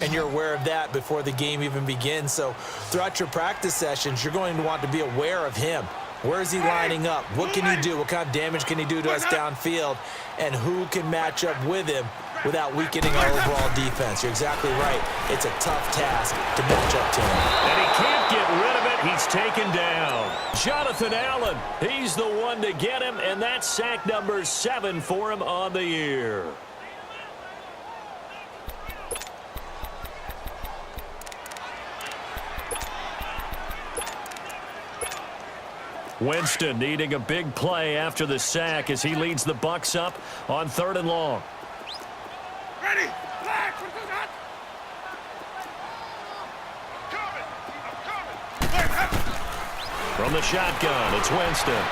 And you're aware of that before the game even begins. So throughout your practice sessions, you're going to want to be aware of him. Where is he lining up? What can he do? What kind of damage can he do to us downfield? And who can match up with him without weakening our overall defense? You're exactly right. It's a tough task to match up to him. And he can't get rid of it. He's taken down. Jonathan Allen, he's the one to get him, and that's sack number 7 for him on the year. Winston needing a big play after the sack as he leads the Bucks up on 3rd and long. Ready? From the shotgun, it's Winston.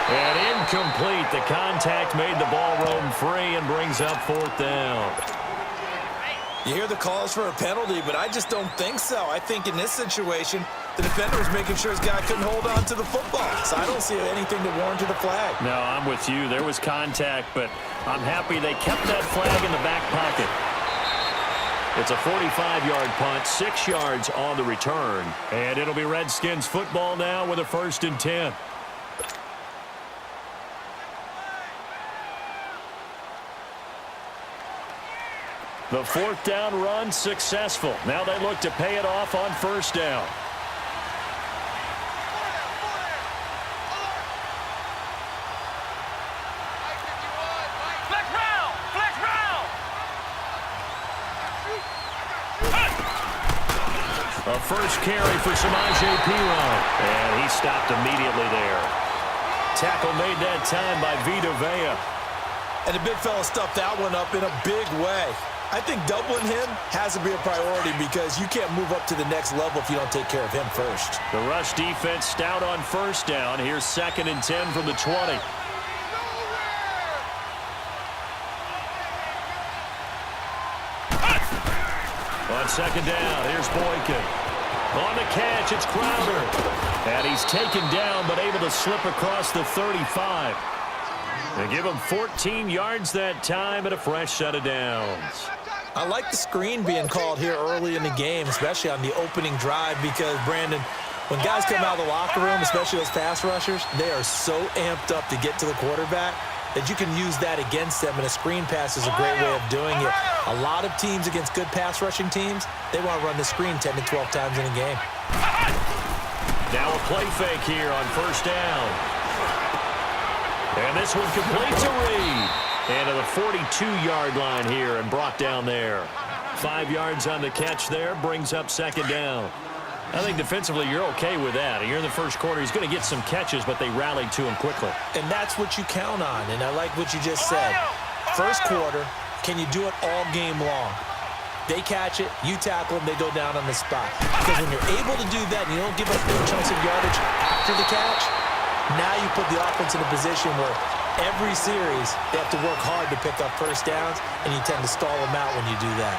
And incomplete. The contact made the ball roam free and brings up 4th down. You hear the calls for a penalty, but I just don't think so. I think in this situation, the defender was making sure his guy couldn't hold on to the football. So I don't see anything to warrant a flag. No, I'm with you. There was contact, but I'm happy they kept that flag in the back pocket. It's a 45-yard punt, 6 yards on the return. And it'll be Redskins football now with a 1st and 10. The 4th down run successful. Now they look to pay it off on 1st down. A first carry for Samaje Perine. And he stopped immediately there. Tackle made that time by Vita Vea. And the big fella stuffed that one up in a big way. I think doubling him has to be a priority because you can't move up to the next level if you don't take care of him first. The rush defense stout on 1st down. Here's 2nd and 10 from the 20. On 2nd down, here's Boykin. On the catch, it's Crowder. And he's taken down but able to slip across the 35. They give him 14 yards that time and a fresh set of downs. I like the screen being called here early in the game, especially on the opening drive because, Brandon, when guys come out of the locker room, especially those pass rushers, they are so amped up to get to the quarterback that you can use that against them, and a screen pass is a great way of doing it. A lot of teams against good pass rushing teams, they want to run the screen 10 to 12 times in a game. Now a play fake here on 1st down. And this one complete to Reed. And to the 42-yard line here and brought down there. 5 yards on the catch there, brings up 2nd down. I think defensively you're okay with that. Here in the first quarter, he's going to get some catches, but they rallied to him quickly. And that's what you count on, and I like what you just said. First quarter, can you do it all game long? They catch it, you tackle them, they go down on the spot. Because when you're able to do that and you don't give up big chunks of yardage after the catch, now you put the offense in a position where every series they have to work hard to pick up 1st downs, and you tend to stall them out when you do that.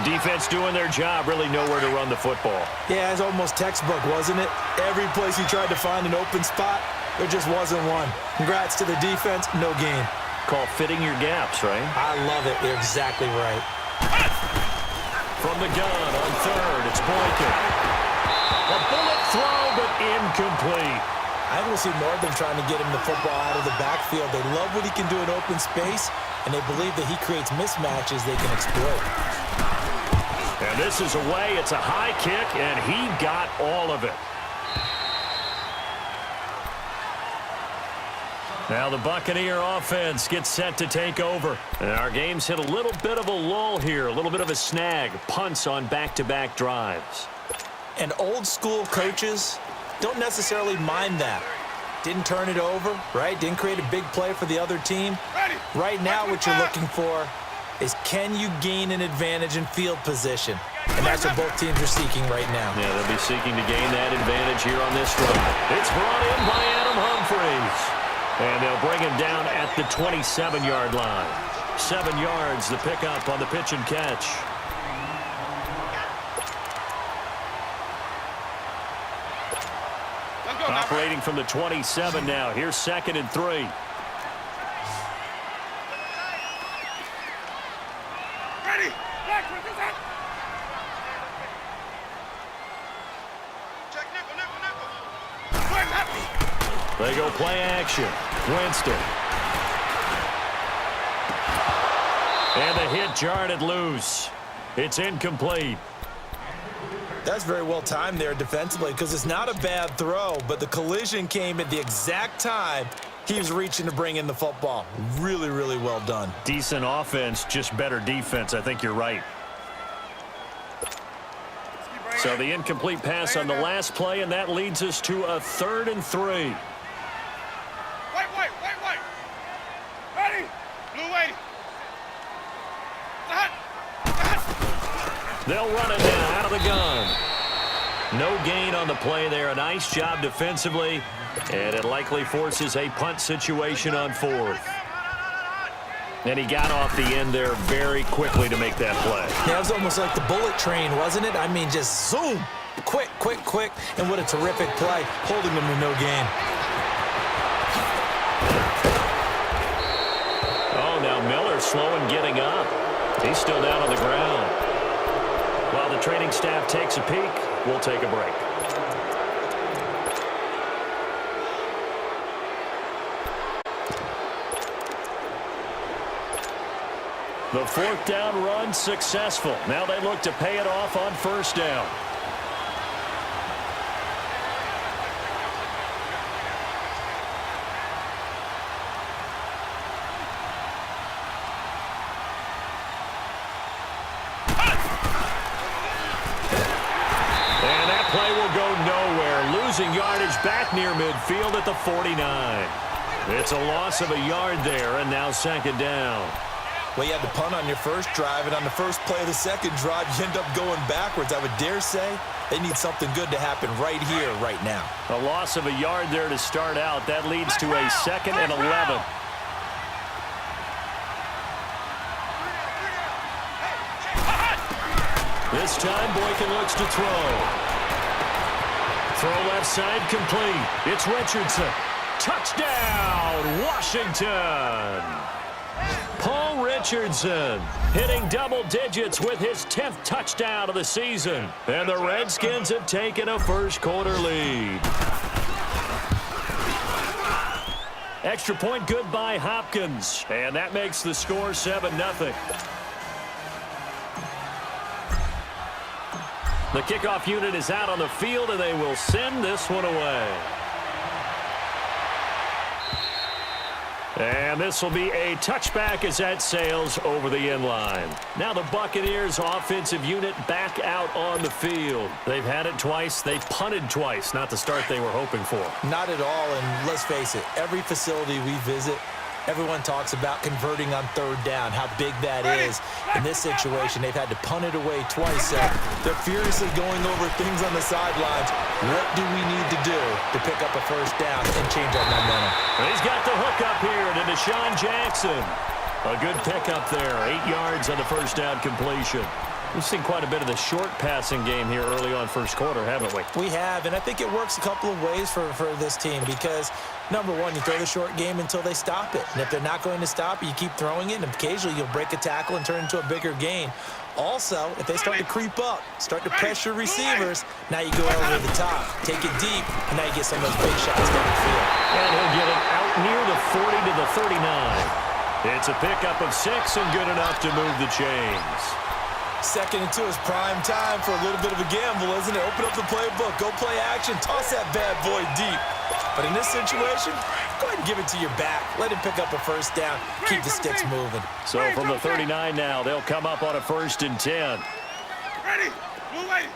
Defense doing their job, really nowhere to run the football. Yeah, it's almost textbook, wasn't it? Every place he tried to find an open spot, there just wasn't one. Congrats to the defense, no gain. Call fitting your gaps, right? I love it. You're exactly right. From the gun on 3rd, it's Boykin. A bullet throw, but incomplete. I will see more of them trying to get him the football out of the backfield. They love what he can do in open space, and they believe that he creates mismatches they can exploit. And this is away. It's a high kick, and he got all of it. Now the Buccaneer offense gets set to take over. And our game's hit a little bit of a lull here, a little bit of a snag. Punts on back-to-back drives. And old-school coaches don't necessarily mind that. Didn't turn it over, right? Didn't create a big play for the other team. Right now what you're looking for is can you gain an advantage in field position? And that's what both teams are seeking right now. Yeah, they'll be seeking to gain that advantage here on this drive. It's brought in by Adam Humphries. And they'll bring him down at the 27-yard line. 7 yards, the pickup on the pitch and catch. Operating from the 27 now. Here's 2nd and 3. They go play action. Winston. And the hit jarred it loose. It's incomplete. That's very well timed there defensively because it's not a bad throw, but the collision came at the exact time he was reaching to bring in the football. Really, really well done. Decent offense, just better defense. I think you're right. So the incomplete pass on the last play, and that leads us to a 3rd and 3. White. Ready? Blue wait. They'll run it now out of the gun. No gain on the play there. A nice job defensively, and it likely forces a punt situation on 4th. And he got off the end there very quickly to make that play. Yeah, it was almost like the bullet train, wasn't it? I mean, just zoom. Quick. And what a terrific play, holding them to no gain. Oh, now Miller's slow in getting up. He's still down on the ground. While the training staff takes a peek, we'll take a break. The 4th down run successful. Now they look to pay it off on 1st down. And that play will go nowhere. Losing yardage back near midfield at the 49. It's a loss of a yard there, and now 2nd down. Well, you had to punt on your first drive, and on the first play of the second drive, you end up going backwards. I would dare say they need something good to happen right here, right now. A loss of a yard there to start out. That leads to a 2nd and 11. This time, Boykin looks to throw. Throw left side complete. It's Richardson. Touchdown, Washington. Paul Richardson hitting double digits with his 10th touchdown of the season. And the Redskins have taken a 1st quarter lead. Extra point good by Hopkins. And that makes the score 7-0. The kickoff unit is out on the field, and they will send this one away. And this will be a touchback as that sails over the end line. Now the Buccaneers offensive unit back out on the field. They've had it twice. They've punted twice. Not the start they were hoping for. Not at all, and let's face it, every facility we visit, everyone talks about converting on 3rd down, how big that is. In this situation, they've had to punt it away twice. They're furiously going over things on the sidelines. What do we need to do to pick up a 1st down and change our momentum? He's got the hook up here to Deshaun Jackson. A good pickup there. 8 yards on the 1st down completion. We've seen quite a bit of the short passing game here early on 1st quarter, haven't we? We have, and I think it works a couple of ways for this team because, number one, you throw the short game until they stop it. And if they're not going to stop it, you keep throwing it, and occasionally you'll break a tackle and turn into a bigger gain. Also, if they start to creep up, start to pressure receivers, now you go over the top, take it deep, and now you get some of those big shots down the field. And he'll get it out near the 40 to the 39. It's a pickup of 6 and good enough to move the chains. 2nd and 2 is prime time for a little bit of a gamble, isn't it? Open up the playbook, go play action, toss that bad boy deep. But in this situation, go ahead and give it to your back. Let him pick up a 1st down, keep the sticks moving. So from the 39 now, they'll come up on a 1st and 10. Ready? Blue wait.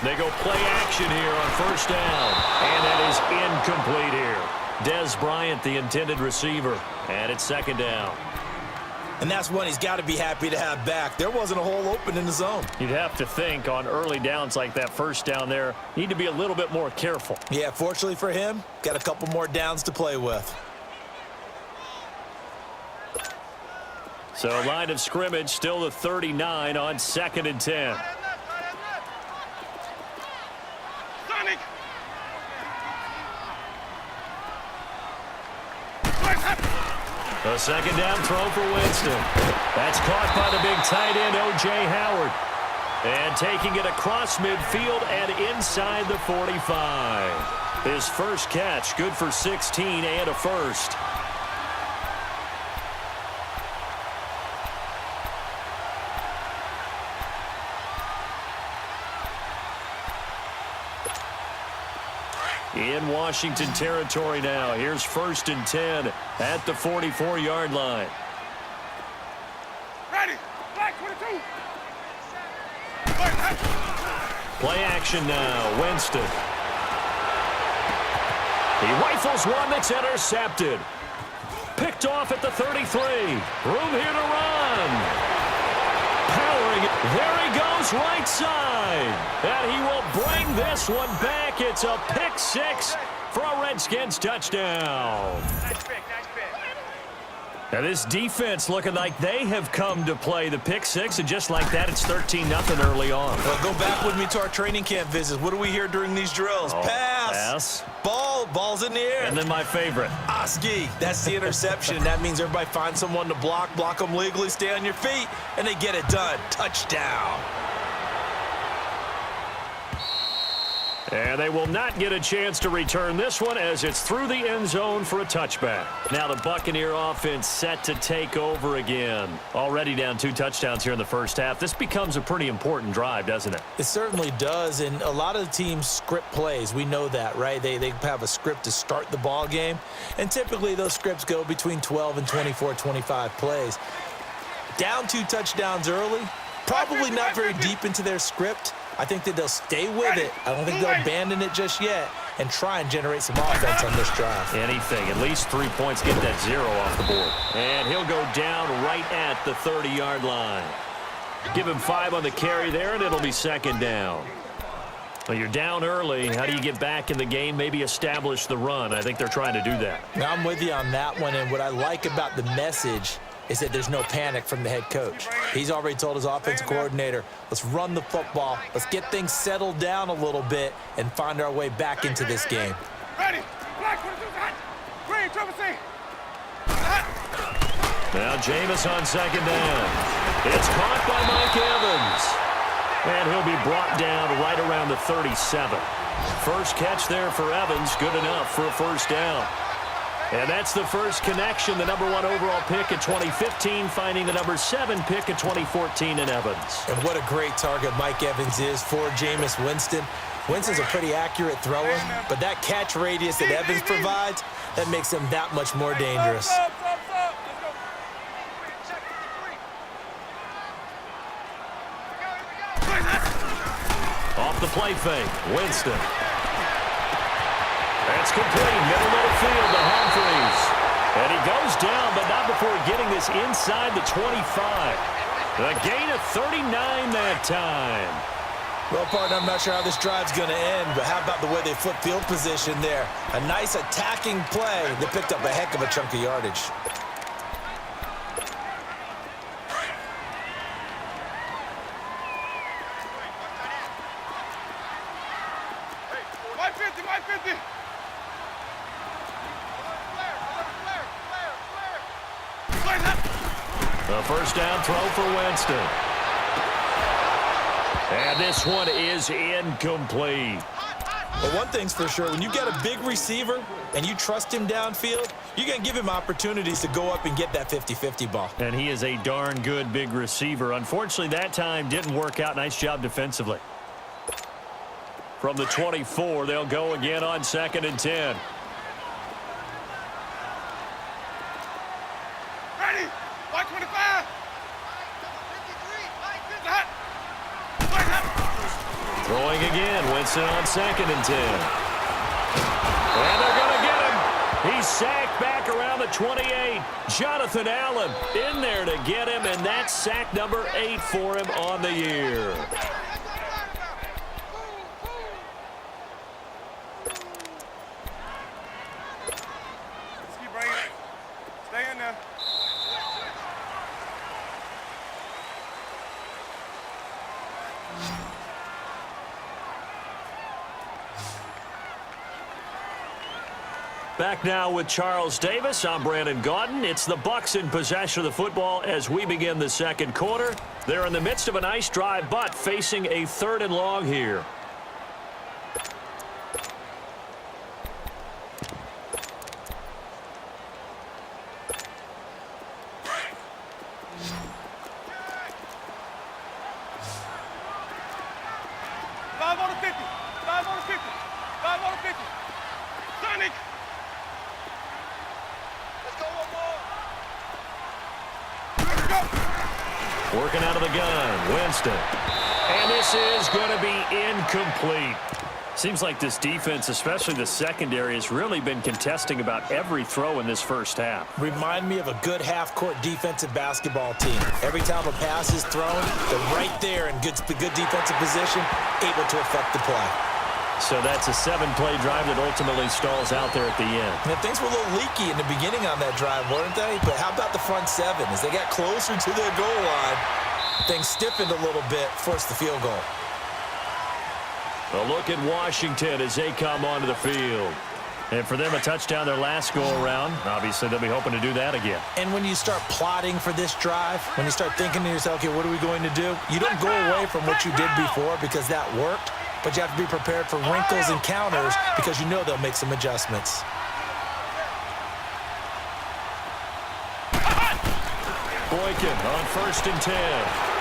They go play action here on 1st down. And that is incomplete here. Dez Bryant, the intended receiver. And it's 2nd down. And that's one he's got to be happy to have back. There wasn't a hole open in the zone. You'd have to think on early downs like that 1st down there, need to be a little bit more careful. Yeah, fortunately for him, got a couple more downs to play with. So line of scrimmage still the 39 on 2nd and 10. Sonic. A 2nd down throw for Winston. That's caught by the big tight end, O.J. Howard. And taking it across midfield and inside the 45. His first catch, good for 16 and a first. In Washington territory now. Here's 1st and 10 at the 44-yard line. Ready. Black 22. Play action now. Winston. He rifles one that's intercepted. Picked off at the 33. Room here to run. Powering it. There he goes, right side. And he will bring this one back. It's a pick six for a Redskins touchdown. Nice pick. Now this defense looking like they have come to play the pick six, and just like that, it's 13-0 early on. Well, go back with me to our training camp visits. What do we hear during these drills? Pass. Ball's in the air. And then my favorite. Oski, that's the interception. That means everybody finds someone to block them legally, stay on your feet, and they get it done. Touchdown. And they will not get a chance to return this one as it's through the end zone for a touchback. Now the Buccaneer offense set to take over again. Already down 2 touchdowns here in the first half. This becomes a pretty important drive, doesn't it? It certainly does, and a lot of the teams script plays. We know that, right? They have a script to start the ball game, and typically those scripts go between 12 and 24, 25 plays. Down 2 touchdowns early, probably not very deep into their script. I think that they'll stay with it. I don't think they'll abandon it just yet and try and generate some offense on this drive. Anything. At least 3 points. Get that 0 off the board. And he'll go down right at the 30-yard line. Give him 5 on the carry there, and it'll be 2nd down. Well, you're down early. How do you get back in the game? Maybe establish the run. I think they're trying to do that. Now, I'm with you on that one, and what I like about the message is that there's no panic from the head coach. He's already told his offensive coordinator, let's run the football, let's get things settled down a little bit and find our way back into this game. Ready. Black 22. Green, triple C. Now Jameis on 2nd down. It's caught by Mike Evans. And he'll be brought down right around the 37. First catch there for Evans, good enough for a 1st down. And that's the first connection, the number 1 overall pick in 2015, finding the number 7 pick in 2014 in Evans. And what a great target Mike Evans is for Jameis Winston. Winston's a pretty accurate thrower, but that catch radius that Evans provides, that makes him that much more dangerous. Off the play fake, Winston. That's complete, middle of the field to Humphries. And he goes down, but not before getting this inside the 25. A gain of 39 that time. Well, partner, I'm not sure how this drive's going to end, but how about the way they flip field position there? A nice attacking play that picked up a heck of a chunk of yardage. White 50, white 50. The 1st down throw for Winston. And this one is incomplete. But one thing's for sure, when you got a big receiver and you trust him downfield, you're going to give him opportunities to go up and get that 50-50 ball. And he is a darn good big receiver. Unfortunately, that time didn't work out. Nice job defensively. From the 24, they'll go again on 2nd and 10. Ready. White 25. Throwing again, Winston on 2nd and 10. And they're going to get him. He's sacked back around the 28. Jonathan Allen in there to get him, and that's sack number 8 for him on the year. Let's keep bringing it. Stay in there. Back now with Charles Davis. I'm Brandon Gaudin. It's the Bucks in possession of the football as we begin the 2nd quarter. They're in the midst of a nice drive, but facing a 3rd and long here. on the 50. 5 on the 50. 5 on the 50. Sonic. Let's go one more. Let's go. Working out of the gun, Winston. And this is going to be incomplete. Seems like this defense, especially the secondary, has really been contesting about every throw in this first half. Remind me of a good half-court defensive basketball team. Every time a pass is thrown, they're right there in good defensive position, able to affect the play. So that's a 7-play drive that ultimately stalls out there at the end. And things were a little leaky in the beginning on that drive, weren't they? But how about the front seven? As they got closer to their goal line, things stiffened a little bit, forced the field goal. A look at Washington as they come onto the field. And for them, a touchdown their last go-around. Obviously, they'll be hoping to do that again. And when you start plotting for this drive, when you start thinking to yourself, okay, what are we going to do? You don't go away from what you did before because that worked, but you have to be prepared for wrinkles and counters because you know they'll make some adjustments. Boykin on 1st and 10.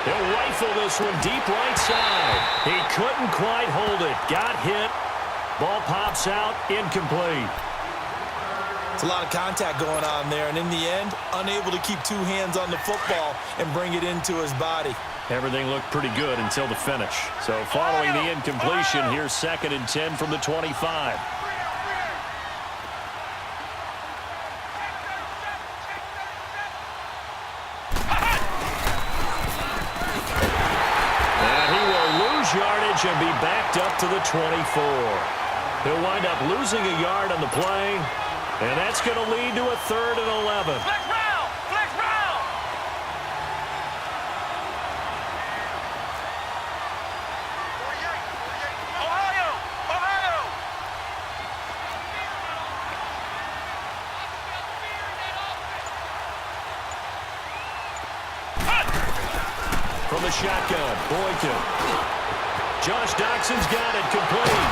He'll rifle this one deep right side. He couldn't quite hold it. Got hit. Ball pops out. Incomplete. It's a lot of contact going on there, and in the end, unable to keep two hands on the football and bring it into his body. Everything looked pretty good until the finish. So following the incompletion, here's 2nd and 10 from the 25. Yardage and be backed up to the 24. He'll wind up losing a yard on the play, and that's going to lead to a 3rd and 11. Flex round. Flex round. Ohio. Ohio. From the shotgun, Boykin. Josh Doxson's got it, complete.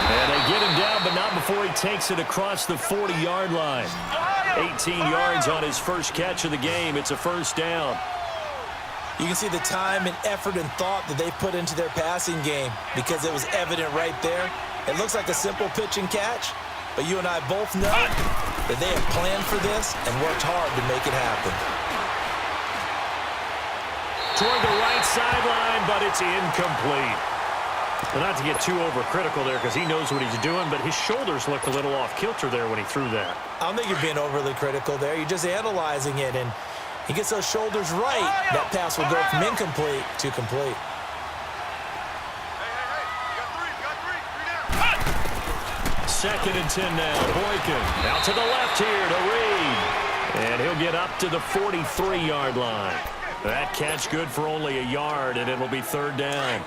And they get him down, but not before he takes it across the 40-yard line. 18 yards on his first catch of the game. It's a 1st down. You can see the time and effort and thought that they put into their passing game because it was evident right there. It looks like a simple pitch and catch, but you and I both know that they have planned for this and worked hard to make it happen. Toward the right sideline, but it's incomplete. Well, not to get too overcritical there because he knows what he's doing, but his shoulders looked a little off-kilter there when he threw that. I don't think you're being overly critical there. You're just analyzing it, and he gets those shoulders right. That pass will go from incomplete to complete. Hey. You got three. 2nd and 10 now. Boykin out to the left here to Reed. And he'll get up to the 43-yard line. That catch good for only a yard, and it'll be 3rd down.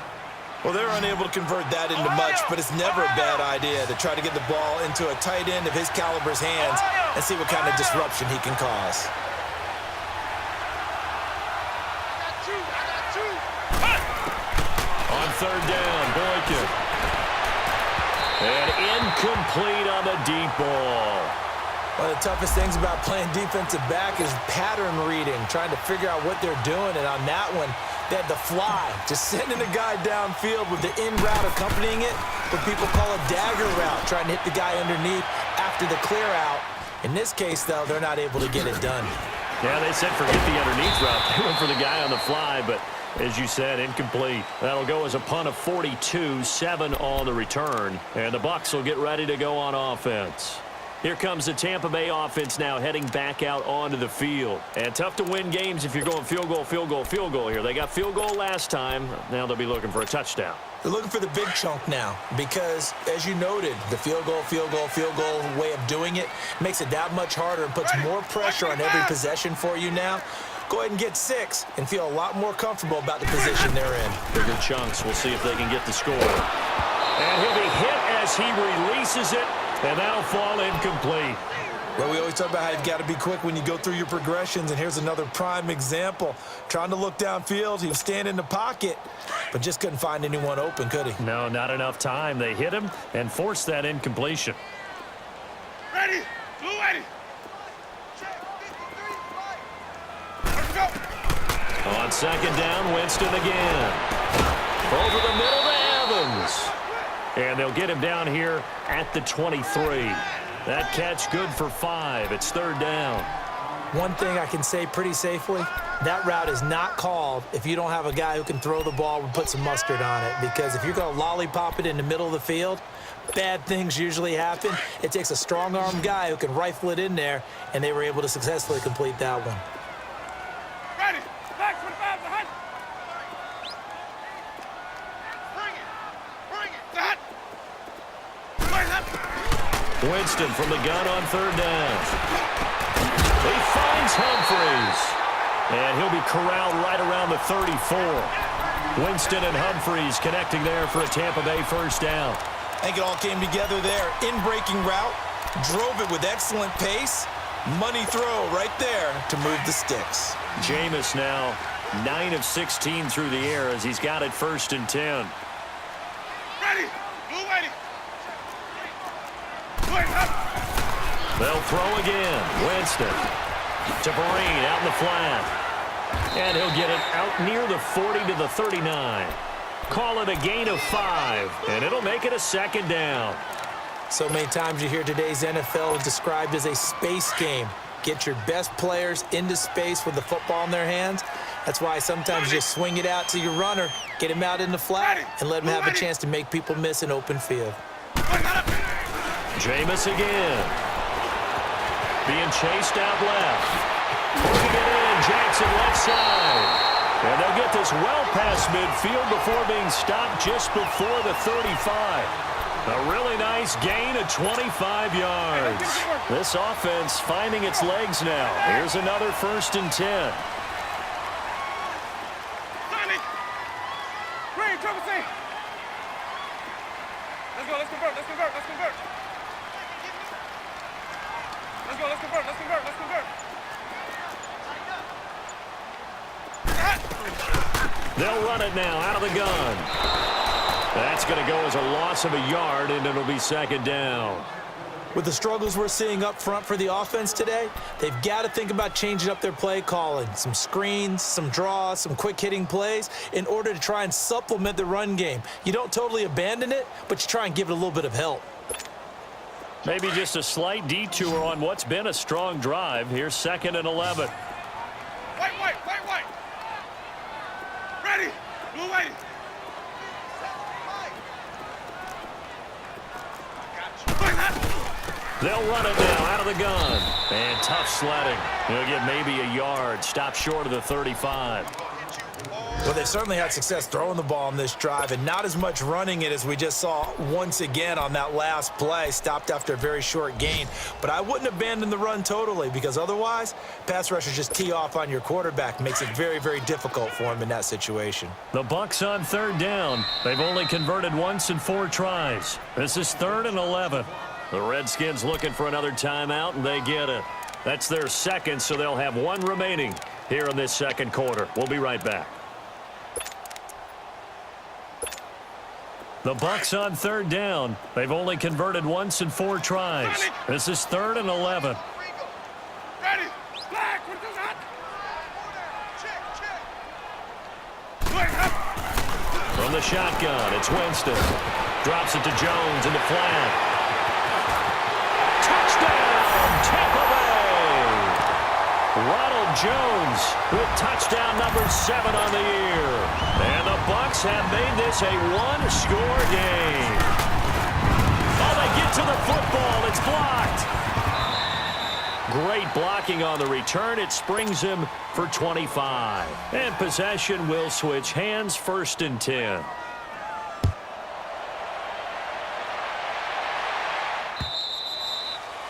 Well, they're unable to convert that into much, but it's never a bad idea to try to get the ball into a tight end of his caliber's hands and see what kind of disruption he can cause. On 3rd down, Boykin. And incomplete on the deep ball. One of the toughest things about playing defensive back is pattern reading, trying to figure out what they're doing. And on that one, they had the fly, just sending a guy downfield with the in route accompanying it, what people call a dagger route, trying to hit the guy underneath after the clear out. In this case, though, they're not able to get it done. Yeah, they said forget the underneath route. They went for the guy on the fly, but as you said, incomplete. That'll go as a punt of 42, 7 on the return. And the Bucks will get ready to go on offense. Here comes the Tampa Bay offense now heading back out onto the field. And tough to win games if you're going field goal, field goal, field goal here. They got field goal last time. Now they'll be looking for a touchdown. They're looking for the big chunk now because, as you noted, the field goal way of doing it makes it that much harder and puts more pressure on every possession for you now. Go ahead and get 6 and feel a lot more comfortable about the position they're in. Bigger chunks. We'll see if they can get the score. And he'll be hit as he releases it. And that'll fall incomplete. Well, we always talk about how you've got to be quick when you go through your progressions, and here's another prime example. Trying to look downfield, he was standing in the pocket, but just couldn't find anyone open, could he? No, not enough time. They hit him and forced that incompletion. Ready. Blue ready. Let's go. On 2nd down, Winston again. Over the middle to Evans. loss. And they'll get him down here at the 23. That catch good for 5. It's 3rd down. One thing I can say pretty safely, that route is not called if you don't have a guy who can throw the ball and put some mustard on it. Because if you're going to lollipop it in the middle of the field, bad things usually happen. It takes a strong-armed guy who can rifle it in there, and they were able to successfully complete that one. Ready. Back 25 behind. Bring it. That. Winston from the gun on 3rd down. He finds Humphries. And he'll be corralled right around the 34. Winston and Humphries connecting there for a Tampa Bay 1st down. I think it all came together there. In-breaking route, drove it with excellent pace. Money throw right there to move the sticks. Jameis now 9 of 16 through the air as he's got it 1st and 10. Ready. Blue ready. Wait up. They'll throw again. Winston to Vereen out in the flat. And he'll get it out near the 40 to the 39. Call it a gain of 5, and it'll make it a 2nd down. So many times you hear today's NFL described as a space game. Get your best players into space with the football in their hands. That's why sometimes you just swing it out to your runner, get him out in the flat, and let him have a chance to make people miss an open field. Jameis again. Being chased out left. Putting it in, Jackson left side. And they'll get this well past midfield before being stopped just before the 35. A really nice gain of 25 yards. This offense finding its legs now. Here's another 1st and 10. Green, trouble C. Let's go, let's convert. Let's convert. They'll run it now out of the gun. That's going to go as a loss of a yard, and it'll be 2nd down. With the struggles we're seeing up front for the offense today, they've got to think about changing up their play calling. Some screens, some draws, some quick-hitting plays in order to try and supplement the run game. You don't totally abandon it, but you try and give it a little bit of help. Maybe just a slight detour on what's been a strong drive. Here's 2nd and 11. White. Ready. Blue waiting. They'll run it now out of the gun. And tough sledding. He'll get maybe a yard. Stop short of the 35. Well, they've certainly had success throwing the ball on this drive and not as much running it as we just saw once again on that last play. Stopped after a very short gain. But I wouldn't abandon the run totally because otherwise, pass rushers just tee off on your quarterback. Makes it very, very difficult for him in that situation. The Bucks on 3rd down. They've only converted once in 4 tries. This is 3rd and 11. The Redskins looking for another timeout, and they get it. That's their 2nd, so they'll have 1 remaining here in this 2nd quarter. We'll be right back. The Bucks on 3rd down. They've only converted once in 4 tries. This is 3rd and 11. Ready. Black. What is that? Check. From the shotgun, it's Winston. Drops it to Jones in the flat. Touchdown, Tampa Bay! Ronald Jones with touchdown number 7 on the year. And the Bucks have made this a 1-score game. Oh, they get to the football. It's blocked. Great blocking on the return. It springs him for 25. And possession will switch hands. 1st and 10.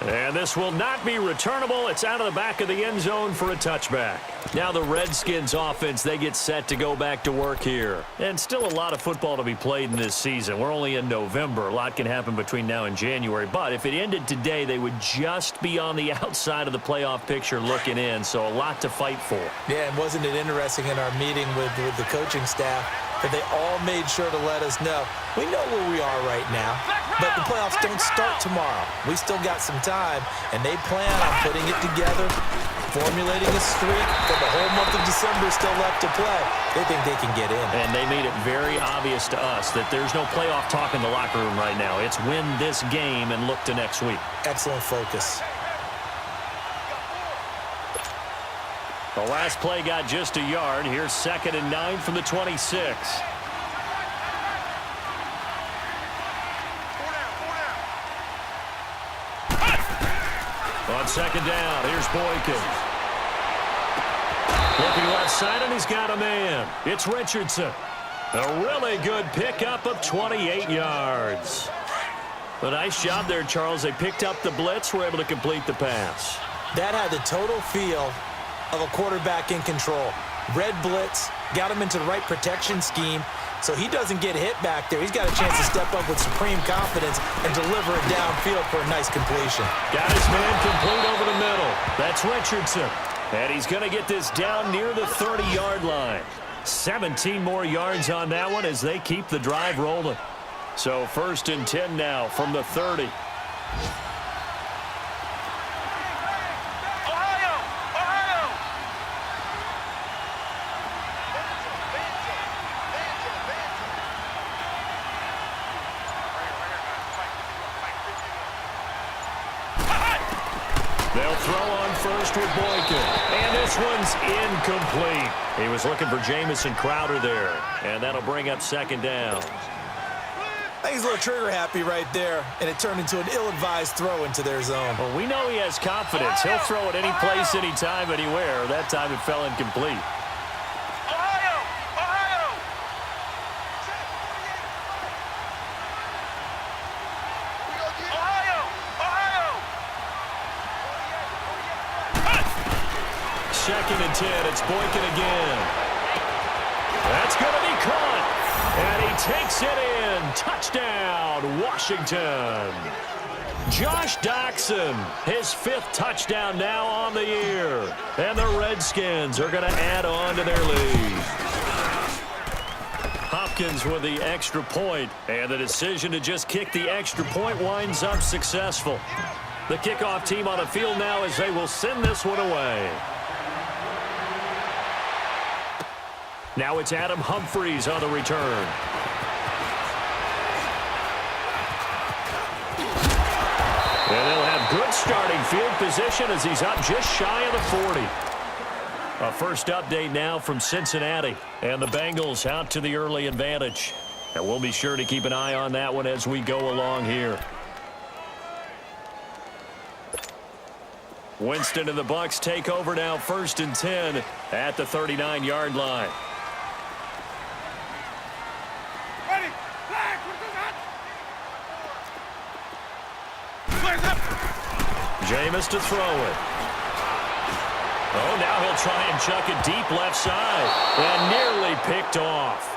And this will not be returnable. It's out of the back of the end zone for a touchback. Now the Redskins offense, they get set to go back to work here. And still a lot of football to be played in this season. We're only in November. A lot can happen between now and January. But if it ended today, they would just be on the outside of the playoff picture looking in. So a lot to fight for. Yeah, and wasn't it interesting in our meeting with the coaching staff that they all made sure to let us know, we know where we are right now, but the playoffs don't start tomorrow. We still got some time, and they plan on putting it together formulating a streak, but the whole month of December is still left to play. They think they can get in. And they made it very obvious to us that there's no playoff talk in the locker room right now. It's win this game and look to next week. Excellent focus. The last play got just a yard. Here's 2nd and 9 from the 26. On 2nd down, here's Boykin. Looking left side, and he's got a man. It's Richardson. A really good pickup of 28 yards. A nice job there, Charles. They picked up the blitz, were able to complete the pass. That had the total feel of a quarterback in control. Red blitz, got him into the right protection scheme, so he doesn't get hit back there. He's got a chance to step up with supreme confidence and deliver it downfield for a nice completion. Got his man complete over the middle. That's Richardson. And he's going to get this down near the 30-yard line. 17 more yards on that one as they keep the drive rolling. So 1st and 10 now from the 30. They'll throw on first with Boykin. And this one's incomplete. He was looking for Jamison Crowder there. And that'll bring up 2nd down. I think he's a little trigger happy right there, and it turned into an ill-advised throw into their zone. Well, we know he has confidence. He'll throw it any place, anytime, anywhere. That time it fell incomplete. Second and 10, it's Boykin again. That's going to be caught. And he takes it in. Touchdown, Washington. Josh Doxson, his 5th touchdown now on the year. And the Redskins are going to add on to their lead. Hopkins with the extra point, and the decision to just kick the extra point winds up successful. The kickoff team on the field now as they will send this one away. Now it's Adam Humphries on the return. And they'll have good starting field position as he's up just shy of the 40. A first update now from Cincinnati. And the Bengals out to the early advantage. And we'll be sure to keep an eye on that one as we go along here. Winston and the Bucks take over now, 1st and 10 at the 39-yard line. Jameis to throw it. Oh, now he'll try and chuck it deep left side. And nearly picked off.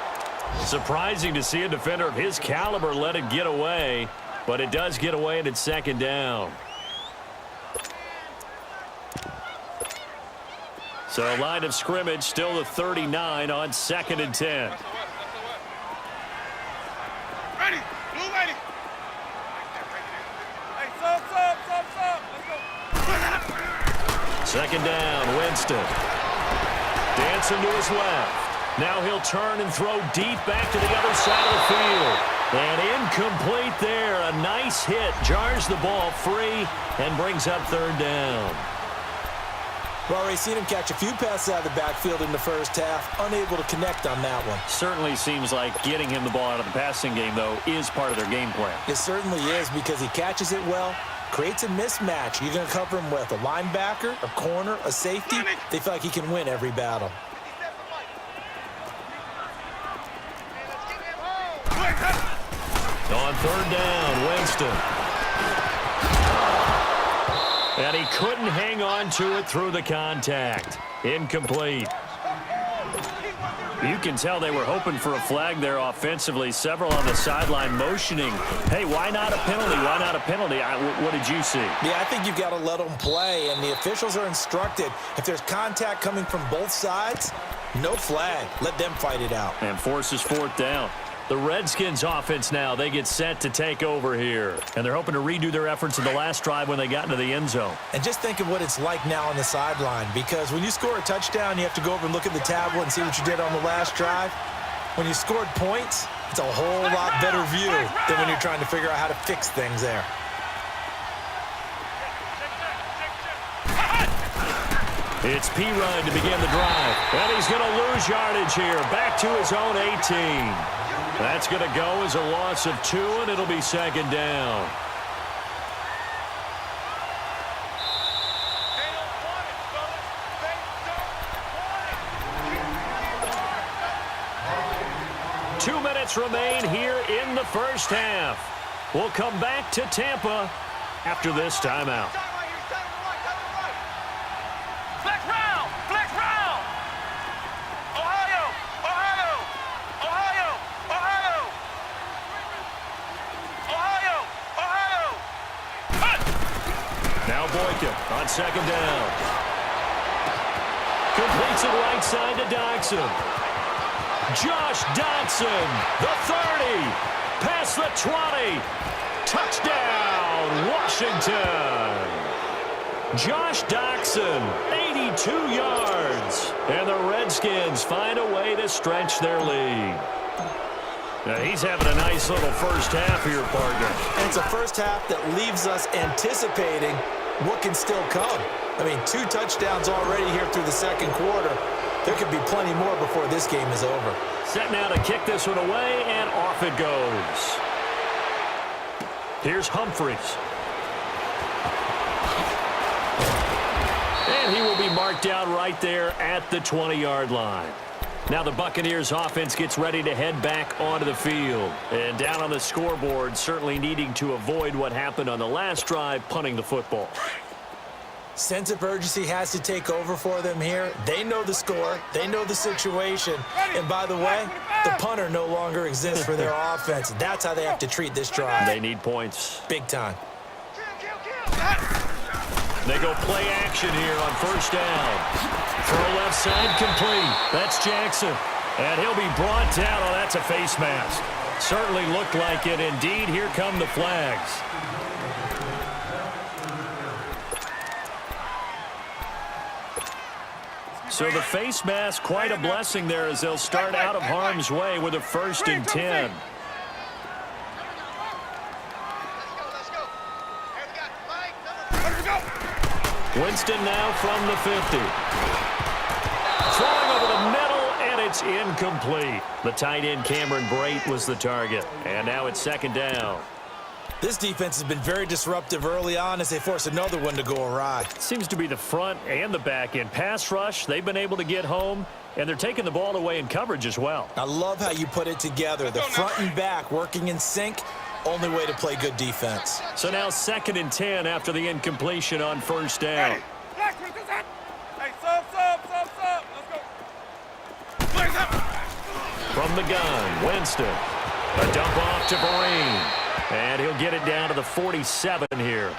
Surprising to see a defender of his caliber let it get away. But it does get away and it's 2nd down. So line of scrimmage still the 39 on 2nd and 10. Ready. Blue ready. Hey, stop. Let's go. 2nd down, Winston. Dancing to his left. Now he'll turn and throw deep back to the other side of the field. And incomplete there. A nice hit. Jars the ball free and brings up 3rd down. Well, already seen him catch a few passes out of the backfield in the first half. Unable to connect on that one. Certainly seems like getting him the ball out of the passing game, though, is part of their game plan. It certainly is because he catches it well, creates a mismatch. You're going to cover him with a linebacker, a corner, a safety. They feel like he can win every battle. On 3rd down, Winston. And he couldn't hang on to it through the contact. Incomplete. You can tell they were hoping for a flag there offensively. Several on the sideline motioning. Hey, why not a penalty? Why not a penalty? What did you see? Yeah, I think you've got to let them play, and the officials are instructed. If there's contact coming from both sides, no flag. Let them fight it out. And forces 4th down. The Redskins offense now, they get set to take over here. And they're hoping to redo their efforts in the last drive when they got into the end zone. And just think of what it's like now on the sideline, because when you score a touchdown, you have to go over and look at the tablet and see what you did on the last drive. When you scored points, it's a whole lot better view than when you're trying to figure out how to fix things there. It's P-Run to begin the drive. And he's going to lose yardage here. Back to his own 18. That's going to go as a loss of 2, and it'll be second down. Two minutes remain here in the first half. We'll come back to Tampa after this timeout. Now Wk10 on second down. Completes it right side to Dotson. Josh Dotson, the 30, past the 20. Touchdown, Washington. Josh Dotson, 82 yards. And the Redskins find a way to stretch their lead. Now he's having a nice little first half here, partner. And it's a first half that leaves us anticipating what can still come. I mean, 2 touchdowns already here through the second quarter. There could be plenty more before this game is over. Set now to kick this one away, and off it goes. Here's Humphries. And he will be marked out right there at the 20-yard line. Now the Buccaneers offense gets ready to head back onto the field. And down on the scoreboard, certainly needing to avoid what happened on the last drive, punting the football. Sense of urgency has to take over for them here. They know the score. They know the situation. And by the way, the punter no longer exists for their offense. That's how they have to treat this drive. They need points. Big time. They go play action here on first down. Throw left side complete. That's Jackson. And he'll be brought down. Oh, that's a face mask. Certainly looked like it. Indeed, here come the flags. So the face mask, quite a blessing there as they'll start out of harm's way with a 1st and 10. Winston now from the 50. Throwing over the middle, and it's incomplete. The tight end, Cameron Brate, was the target. And now it's second down. This defense has been very disruptive early on as they force another one to go awry. Seems to be the front and the back end. Pass rush, they've been able to get home, and they're taking the ball away in coverage as well. I love how you put it together. The front and back working in sync. Only way to play good defense. So now 2nd and 10 after the incompletion on first down. Hey, sub. Let's go. From the gun, Winston. A dump off to Vereen. And he'll get it down to the 47 here.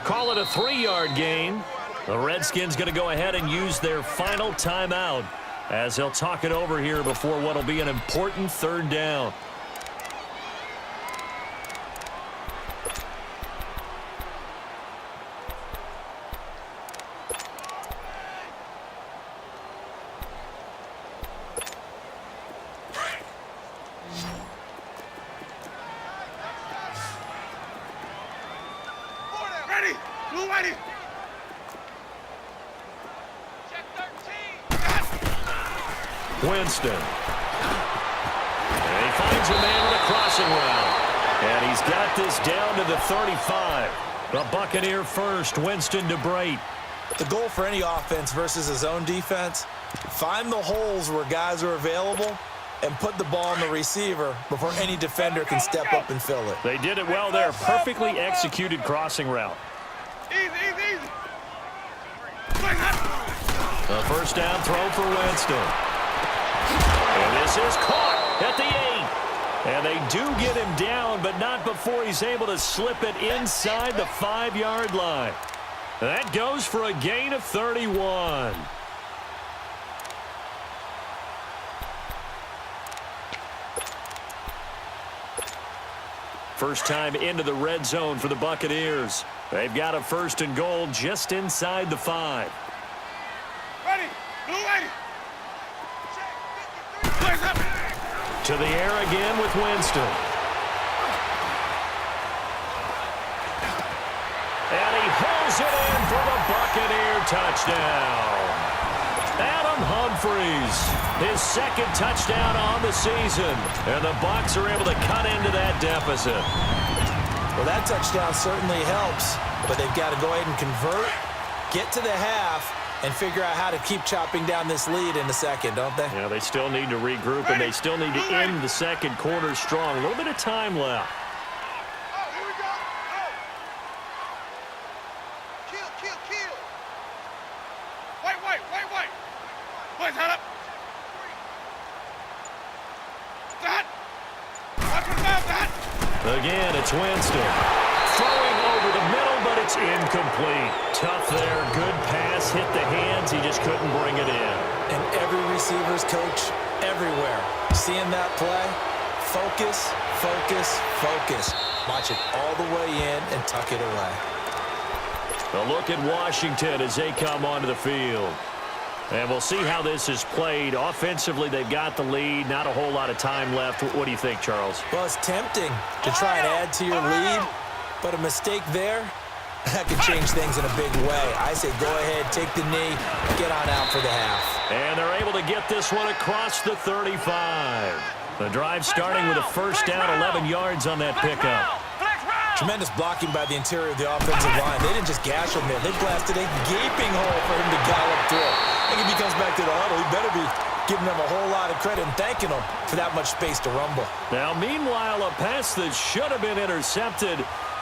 Call it a 3-yard gain. The Redskins going to go ahead and use their final timeout as they'll talk it over here before what will be an important 3rd down. Ready. Blue whitey. Check 13. Winston. And he finds a man with a crossing route. And he's got this down to the 35. The Buccaneer first, Winston to Brate. The goal for any offense versus his own defense, find the holes where guys are available and put the ball on the receiver before any defender can step up and fill it. They did it well there. Perfectly executed crossing route. Easy. A first down throw for Winston. And this is caught at the 8. And they do get him down, but not before he's able to slip it inside the 5-yard line. That goes for a gain of 31. First time into the red zone for the Buccaneers. They've got a 1st and goal just inside the 5. Ready. Blue lady. Blaze up. To the air again with Winston. And he pulls it in for the Buccaneer touchdown. Adam Humphries, his 2nd touchdown on the season. And the Bucs are able to cut into that deficit. Well, that touchdown certainly helps, but they've got to go ahead and convert, get to the half, and figure out how to keep chopping down this lead in the second, don't they? Yeah, they still need to regroup, and they still need to end the second quarter strong. A little bit of time left. Oh, here we go. Oh. Kill. Wait. Blaze, head up. That. Watch your mouth, that. Again, it's Winston. Throwing over the middle, but it's incomplete. Tough there. Good pass. Hit the hands. He just couldn't bring it in. And every receiver's coach everywhere. Seeing that play, focus. Watch it all the way in and tuck it away. A look at Washington as they come onto the field. And we'll see how this is played. Offensively, they've got the lead. Not a whole lot of time left. What do you think, Charles? Well, it's tempting to try and add to your lead, but a mistake there, that could change things in a big way. I say go ahead, take the knee, get on out for the half. And they're able to get this one across the 35. The drive starting with a 1st down, 11 yards on that pickup. Tremendous blocking by the interior of the offensive line. They didn't just gash him there. They blasted a gaping hole for him to gallop through. I think if he comes back to the huddle, he better be giving them a whole lot of credit and thanking them for that much space to rumble. Now, meanwhile, a pass that should have been intercepted,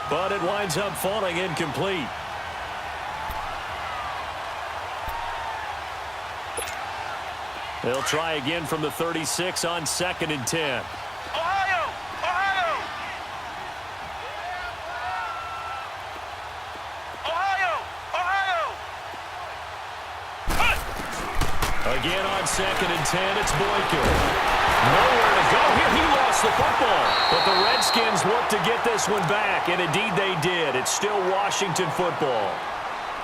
but it winds up falling incomplete. They'll try again from the 36 on 2nd and 10. Again on 2nd and 10, it's Boykin. Nowhere to go here. He lost the football. But the Redskins look to get this one back, and indeed they did. It's still Washington football.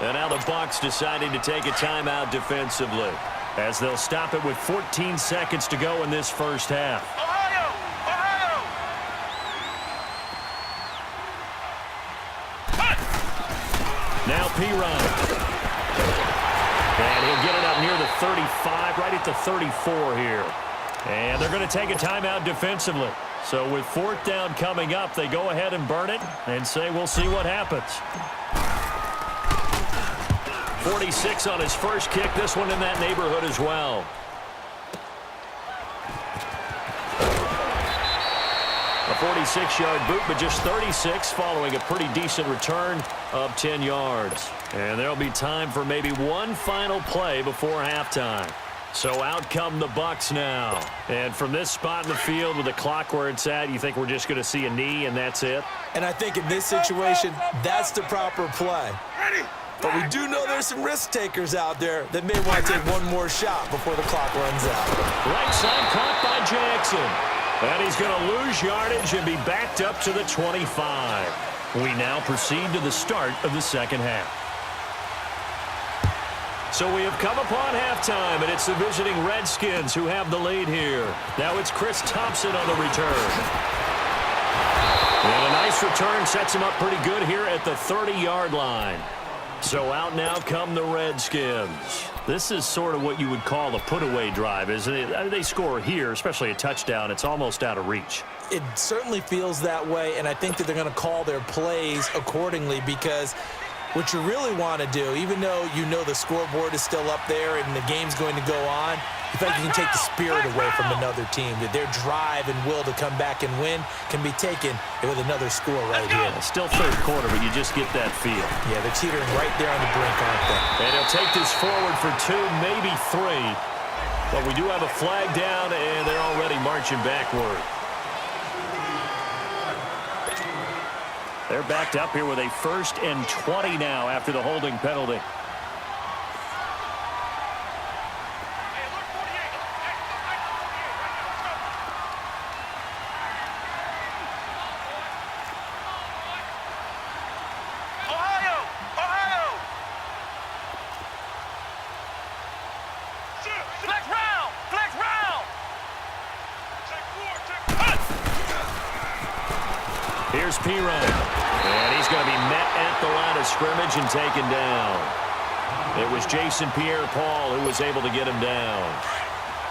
And now the Bucs deciding to take a timeout defensively, as they'll stop it with 14 seconds to go in this 1st half. Now P-Ryan. And he'll get it up near the 35, right at the 34 here. And they're going to take a timeout defensively. So with 4th down coming up, they go ahead and burn it and say we'll see what happens. 46 on his first kick. This one in that neighborhood as well. A 46-yard boot, but just 36 following a pretty decent return of 10 yards. And there'll be time for maybe one final play before halftime. So out come the Bucs now. And from this spot in the field with the clock where it's at, you think we're just going to see a knee and that's it? And I think in this situation, that's the proper play. But we do know there's some risk takers out there that may want to take one more shot before the clock runs out. Right side caught by Jackson. And he's going to lose yardage and be backed up to the 25. We now proceed to the start of the second half. So we have come upon halftime, and it's the visiting Redskins who have the lead here. Now it's Chris Thompson on the return. And a nice return sets him up pretty good here at the 30-yard line. So out now come the Redskins. This is sort of what you would call a put-away drive, isn't it? They score here, especially a touchdown. It's almost out of reach. It certainly feels that way, and I think that they're going to call their plays accordingly, because what you really want to do, even though you know the scoreboard is still up there and the game's going to go on, in fact, you can take the spirit away from another team. That their drive and will to come back and win can be taken with another score right here. Still third quarter, but you just get that feel. Yeah, they're teetering right there on the brink, aren't they? And he'll take this forward for 2, maybe 3. But we do have a flag down, and they're already marching backward. They're backed up here with a 1st and 20 now after the holding penalty. Here's Piran. And he's going to be met at the line of scrimmage and taken down. It was Jason Pierre-Paul who was able to get him down.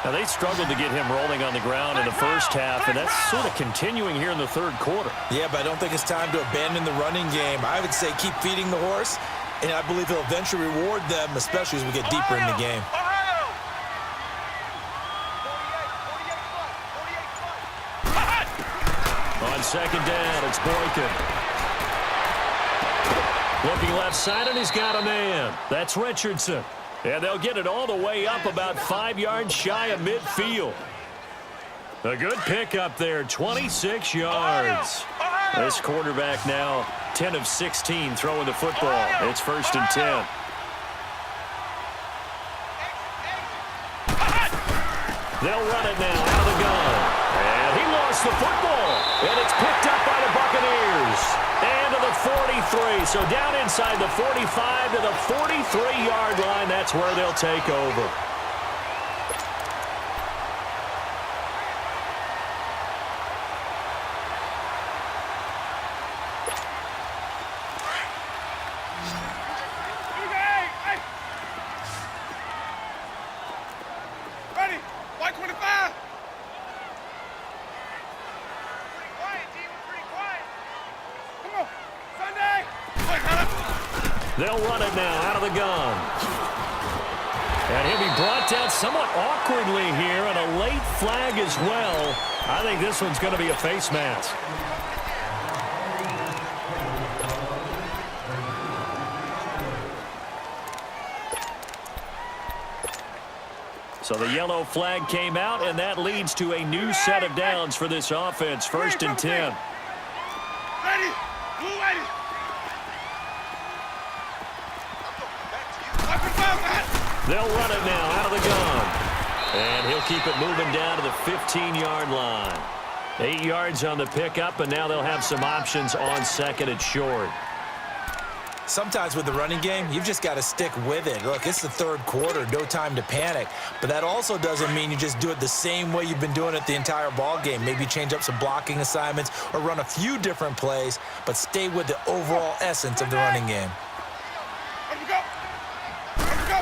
Now, they struggled to get him rolling on the ground in the first half, and that's sort of continuing here in the third quarter. Yeah, but I don't think it's time to abandon the running game. I would say keep feeding the horse, and I believe he'll eventually reward them, especially as we get deeper in the game. On second down, it's Boykin. Looking left side, and he's got a man. That's Richardson. And they'll get it all the way up about 5 yards shy of midfield. A good pickup there, 26 yards. This quarterback now 10 of 16 throwing the football. It's 1st and 10. They'll run it now out of the gun. And he lost the football. And it's picked up by the Buccaneers. And to the 43. So down inside the 45 to the 43-yard line. That's where they'll take over. Ready? Wk10. They'll run it now out of the gun. And he'll be brought down somewhat awkwardly here, and a late flag as well. I think this one's going to be a face mask. So the yellow flag came out, and that leads to a new set of downs for this offense. 1st and 10. Ready? Blue ready. They'll run it now out of the gun. And he'll keep it moving down to the 15-yard line. 8 yards on the pickup, and now they'll have some options on second and short. Sometimes with the running game, you've just got to stick with it. Look, it's the third quarter, no time to panic. But that also doesn't mean you just do it the same way you've been doing it the entire ball game. Maybe change up some blocking assignments or run a few different plays, but stay with the overall essence of the running game. Let me go. Let me go.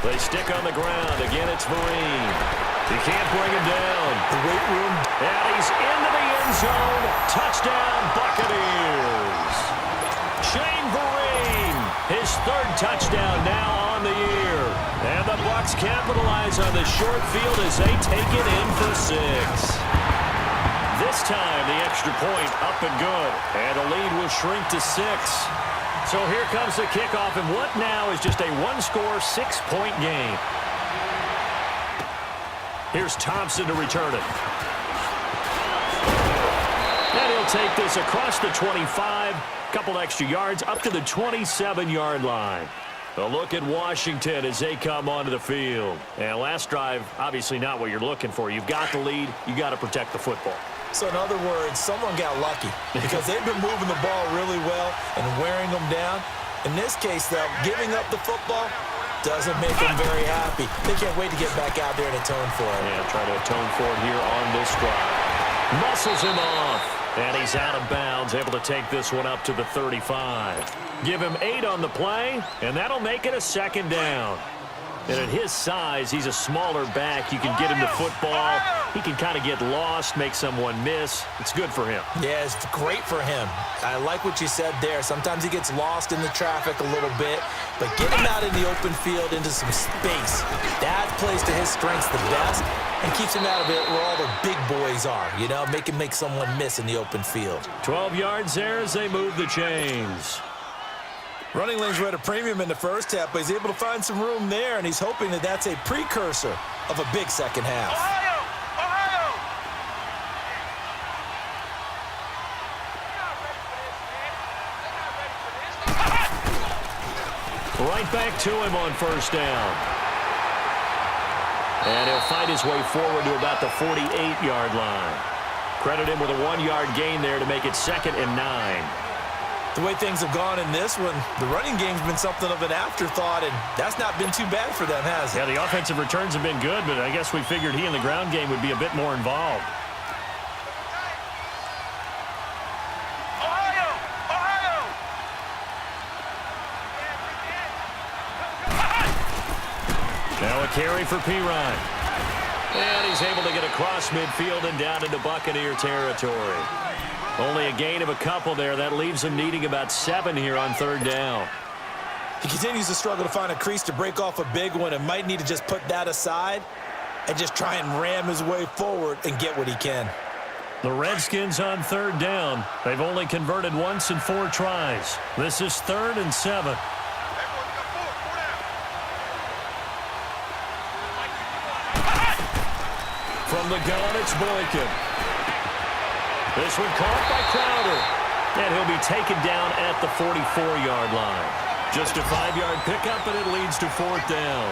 They stick on the ground. Again, it's Marine. He can't bring him down. The weight room. And he's into the end zone. Touchdown, Buccaneers. Shane Vereen, his 3rd touchdown now on the year. And the Bucks capitalize on the short field as they take it in for 6. This time, the extra point up and good. And the lead will shrink to 6. So here comes the kickoff, and what now is just a one-score, 6-point game. Here's Thompson to return it. And he'll take this across the 25, couple extra yards, up to the 27-yard line. A look at Washington as they come onto the field. And last drive, obviously not what you're looking for. You've got the lead. You got to protect the football. So in other words, someone got lucky because they've been moving the ball really well and wearing them down. In this case, though, giving up the football doesn't make them very happy. They can't wait to get back out there and atone for it. Yeah, try to atone for it here on this drive. Muscles him off, and he's out of bounds, able to take this one up to the 35. Give him 8 on the play, and that'll make it a 2nd down. And at his size, he's a smaller back. You can get him the football. He can kind of get lost, make someone miss. It's good for him. Yeah, it's great for him. I like what you said there. Sometimes he gets lost in the traffic a little bit, but get him out in the open field into some space. That plays to his strengths the best and keeps him out of it where all the big boys are, you know, make someone miss in the open field. 12 yards there as they move the chains. Running lanes were at a premium in the first half, but he's able to find some room there, and he's hoping that that's a precursor of a big second half. Right back to him on 1st down. And he'll fight his way forward to about the 48-yard line. Credit him with a 1-yard gain there to make it 2nd and 9. The way things have gone in this one, the running game's been something of an afterthought, and that's not been too bad for them, has it? Yeah, the offensive returns have been good, but I guess we figured he in the ground game would be a bit more involved. A carry for Pirine. And he's able to get across midfield and down into Buccaneer territory. Only a gain of a couple there. That leaves him needing about 7 here on 3rd down. He continues to struggle to find a crease to break off a big one and might need to just put that aside and just try and ram his way forward and get what he can. The Redskins on 3rd down. They've only converted once in 4 tries. This is 3rd and 7. From the gun, it's Boykin. This one caught by Crowder. And he'll be taken down at the 44-yard line. Just a 5-yard pickup, and it leads to 4th down.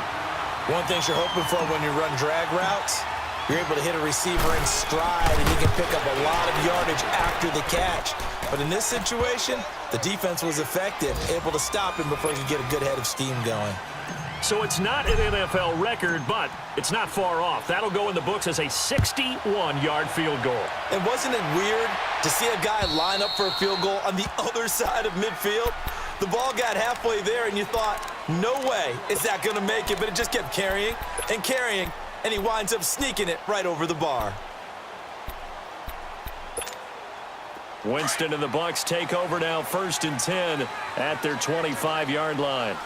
One thing you're hoping for when you run drag routes, you're able to hit a receiver in stride, and he can pick up a lot of yardage after the catch. But in this situation, the defense was effective, able to stop him before he could get a good head of steam going. So it's not an NFL record, but it's not far off. That'll go in the books as a 61-yard field goal. And wasn't it weird to see a guy line up for a field goal on the other side of midfield? The ball got halfway there, and you thought, no way is that going to make it, but it just kept carrying and carrying, and he winds up sneaking it right over the bar. Winston and the Bucks take over now, 1st and 10 at their 25-yard line.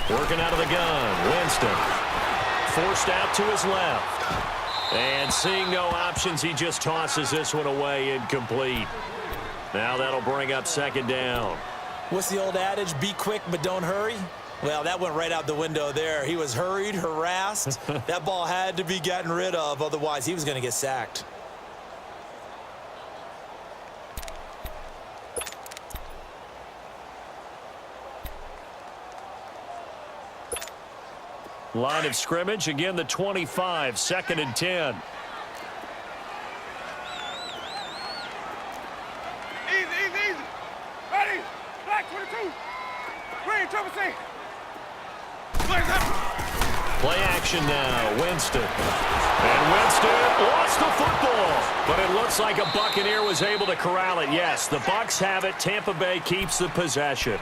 Working out of the gun, Winston. Forced out to his left. And seeing no options, he just tosses this one away, incomplete. Now that'll bring up 2nd down. What's the old adage, be quick but don't hurry? Well, that went right out the window there. He was hurried, harassed. That ball had to be gotten rid of, otherwise he was going to get sacked. Line of scrimmage, again the 25, 2nd and 10. Easy. Ready. Black 22. Green, triple C. Play action now, Winston. And Winston lost the football. But it looks like a Buccaneer was able to corral it. Yes, the Bucks have it. Tampa Bay keeps the possession.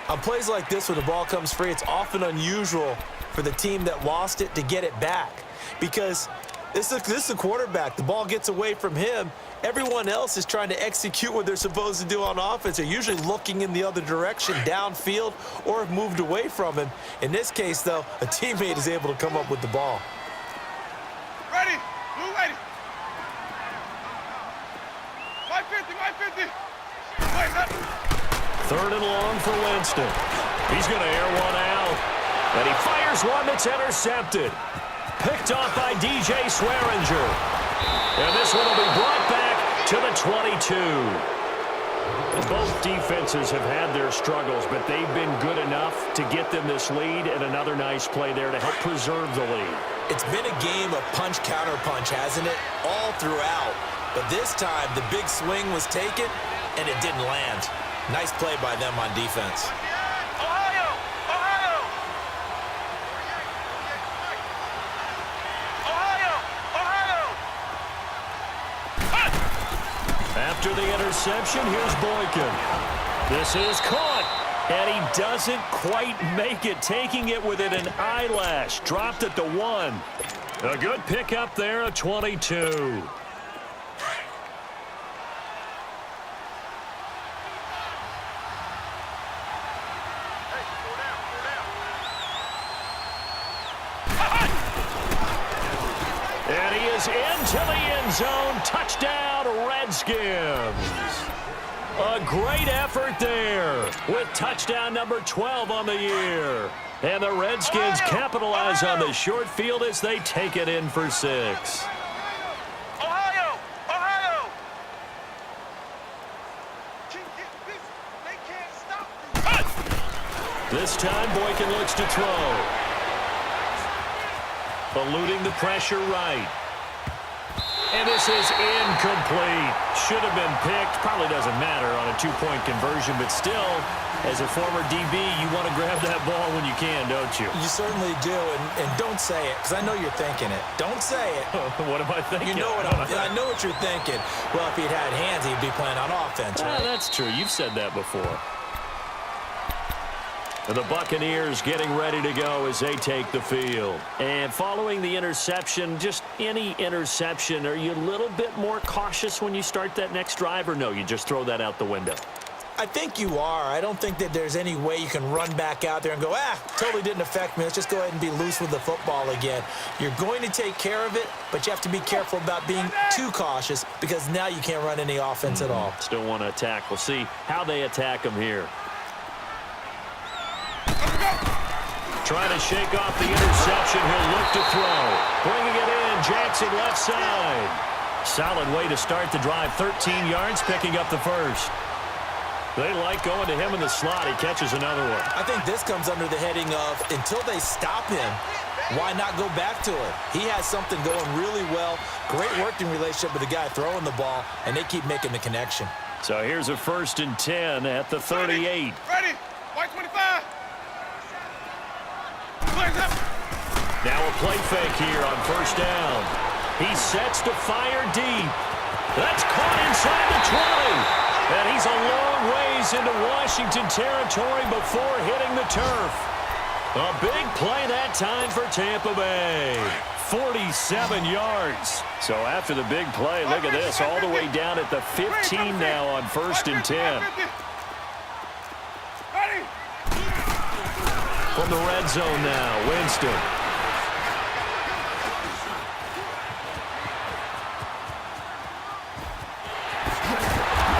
On plays like this, when the ball comes free, it's often unusual for the team that lost it to get it back. Because this is a quarterback. The ball gets away from him. Everyone else is trying to execute what they're supposed to do on offense. They're usually looking in the other direction, downfield, or have moved away from him. In this case, though, a teammate is able to come up with the ball. Ready. Blue ready. 550. Wait up. 3rd and long for Winston. He's going to air one out. And he fires one that's intercepted. Picked off by DJ Swearinger. And this one will be brought back to the 22. Both defenses have had their struggles, but they've been good enough to get them this lead, and another nice play there to help preserve the lead. It's been a game of punch-counter-punch, hasn't it? All throughout. But this time, the big swing was taken, and it didn't land. Nice play by them on defense. After the interception, here's Boykin. This is caught, and he doesn't quite make it, taking it within an eyelash. Dropped at the 1. A good pickup there, a 22. And he is into the end zone. Touchdown, Redskins. A great effort there with touchdown number 12 on the year. And the Redskins capitalize on the short field as they take it in for 6. Ohio! They can't stop. This time, Boykin looks to throw. Eluding the pressure right. And this is incomplete. Should have been picked. Probably doesn't matter on a 2-point conversion, but still, As a former DB, you want to grab that ball when you can, don't you? You certainly do, and don't say it, because I know you're thinking it. Don't say it. What am I thinking? You know I know what you're thinking. Well, if he'd had hands, he'd be playing on offense, right? That's true. You've said that before. The Buccaneers getting ready to go as they take the field. And following the interception, just any interception, are you a little bit more cautious when you start that next drive, or no, you just throw that out the window? I think you are. I don't think that there's any way you can run back out there and go, totally didn't affect me. Let's just go ahead and be loose with the football again. You're going to take care of it, but you have to be careful about being too cautious because now you can't run any offense at all. Still want to attack. We'll see how they attack them here. Trying to shake off the interception. He'll look to throw. Bringing it in. Jackson left side. Solid way to start the drive. 13 yards, picking up the first. They like going to him in the slot. He catches another one. I think this comes under the heading of until they stop him, why not go back to it? He has something going really well. Great working relationship with the guy throwing the ball, and they keep making the connection. So here's a 1st and 10 at the 38. Ready. White 25. Now a play fake here on 1st down. He sets to fire deep. That's caught inside the 20. And he's a long ways into Washington territory before hitting the turf. A big play that time for Tampa Bay. 47 yards. So after the big play, look at this, all the way down at the 15 now on 1st and 10. From the red zone now, Winston.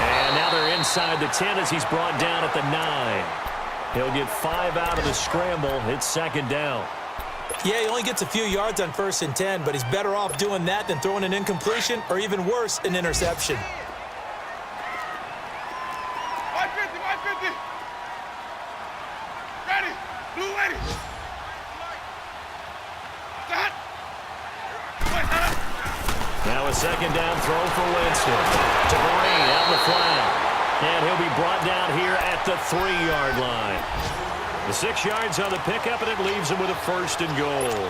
And now they're inside the 10 as he's brought down at the 9. He'll get 5 out of the scramble. It's 2nd down. Yeah, he only gets a few yards on 1st and 10, but he's better off doing that than throwing an incompletion or even worse, an interception. White 50, white 50. Ready. Blue ready. Stop. Now a 2nd down throw for Winston. To Green out in the flat. And he'll be brought down here at the 3-yard line. The 6 yards on the pickup, and it leaves him with a 1st and goal.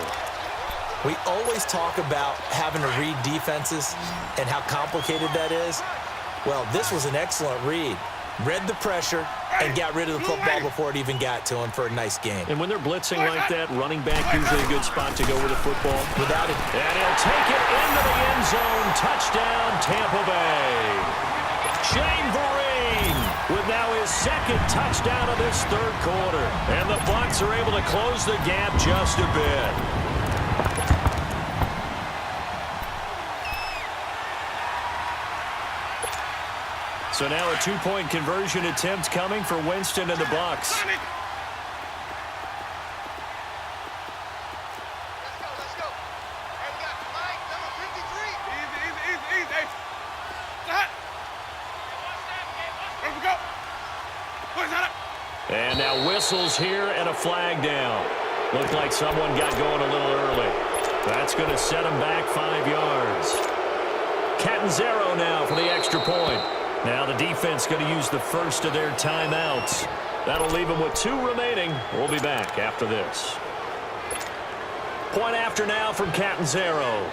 We always talk about having to read defenses and how complicated that is. Well, this was an excellent read. Read the pressure and got rid of the football before it even got to him for a nice game. And when they're blitzing like that, running back usually a good spot to go with the football. Without it. And he'll take it into the end zone. Touchdown, Tampa Bay. Shane Vereen with now his 2nd touchdown of this 3rd quarter. And the Bucks are able to close the gap just a bit. So now a 2-point conversion attempt coming for Winston and the Bucks. Let's go. Hey, we got flag number 53. Easy. Stop. Let's go. Push that up. And now whistles here and a flag down. Looked like someone got going a little early. That's going to set him back 5 yards. Catanzaro now for the extra point. Now the defense going to use the first of their timeouts. That'll leave them with 2 remaining. We'll be back after this. Point after now from Catanzaro.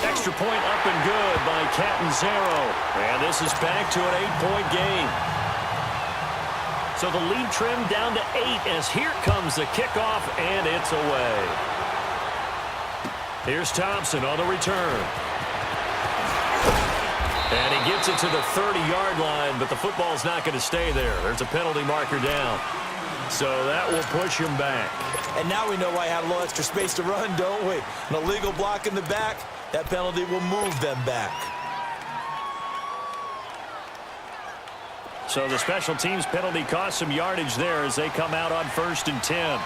Extra point up and good by Catanzaro. And this is back to an 8-point game. So the lead trimmed down to 8 as here comes the kickoff, and it's away. Here's Thompson on the return. And he gets it to the 30-yard line, but the football's not going to stay there. There's a penalty marker down. So that will push him back. And now we know why he had a little extra space to run, don't we? An illegal block in the back, that penalty will move them back. So the special teams penalty cost some yardage there as they come out on 1st and 10.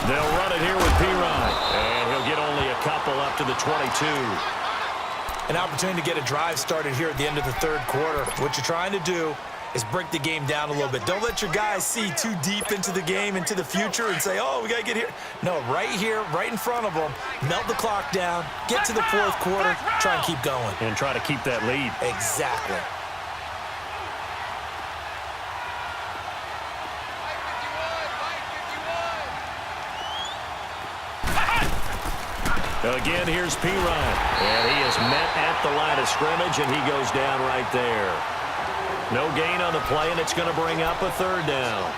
They'll run it here with Pirine, and he'll get only a couple up to the 22. An opportunity to get a drive started here at the end of the 3rd quarter. What you're trying to do is break the game down a little bit. Don't let your guys see too deep into the game, into the future, and say, oh, we got to get here. No, right here, right in front of them, melt the clock down, get to the fourth quarter, try and keep going. And try to keep that lead. Exactly. Again, here's P. Ryan. And he is met at the line of scrimmage, and he goes down right there. No gain on the play, and it's going to bring up a third down.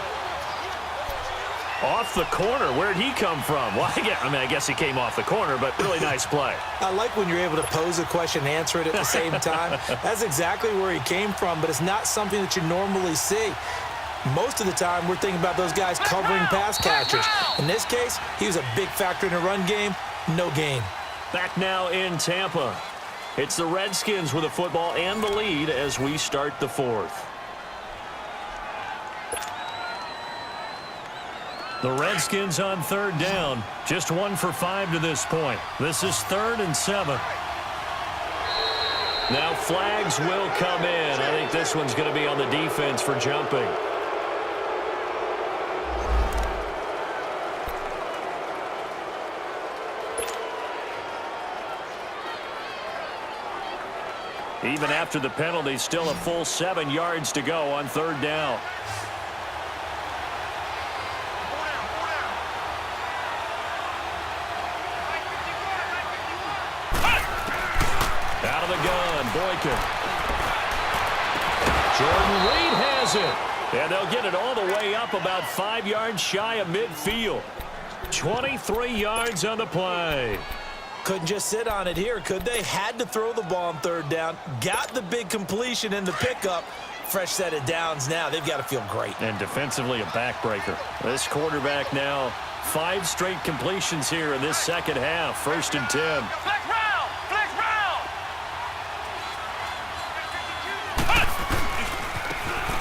Off the corner. Where'd he come from? Well, I guess he came off the corner, but really nice play. I like when you're able to pose a question and answer it at the same time. That's exactly where he came from, but it's not something that you normally see. Most of the time, we're thinking about those guys covering pass catchers. In this case, he was a big factor in the run game. No gain. Back now in Tampa. It's the Redskins with the football and the lead as we start the fourth. The Redskins on third down. Just 1 for 5 to this point. This is 3rd and 7. Now flags will come in. I think this one's going to be on the defense for jumping. Even after the penalty, still a full 7 yards to go on third down. Out of the gun, Boykin. Jordan Reed has it. And they'll get it all the way up about 5 yards shy of midfield. 23 yards on the play. Couldn't just sit on it here, could they? Had to throw the ball on third down. Got the big completion in the pickup. Fresh set of downs now. They've got to feel great. And defensively, a backbreaker. This quarterback now, 5 straight completions here in this second half. 1st and 10. Flex round! Flex round!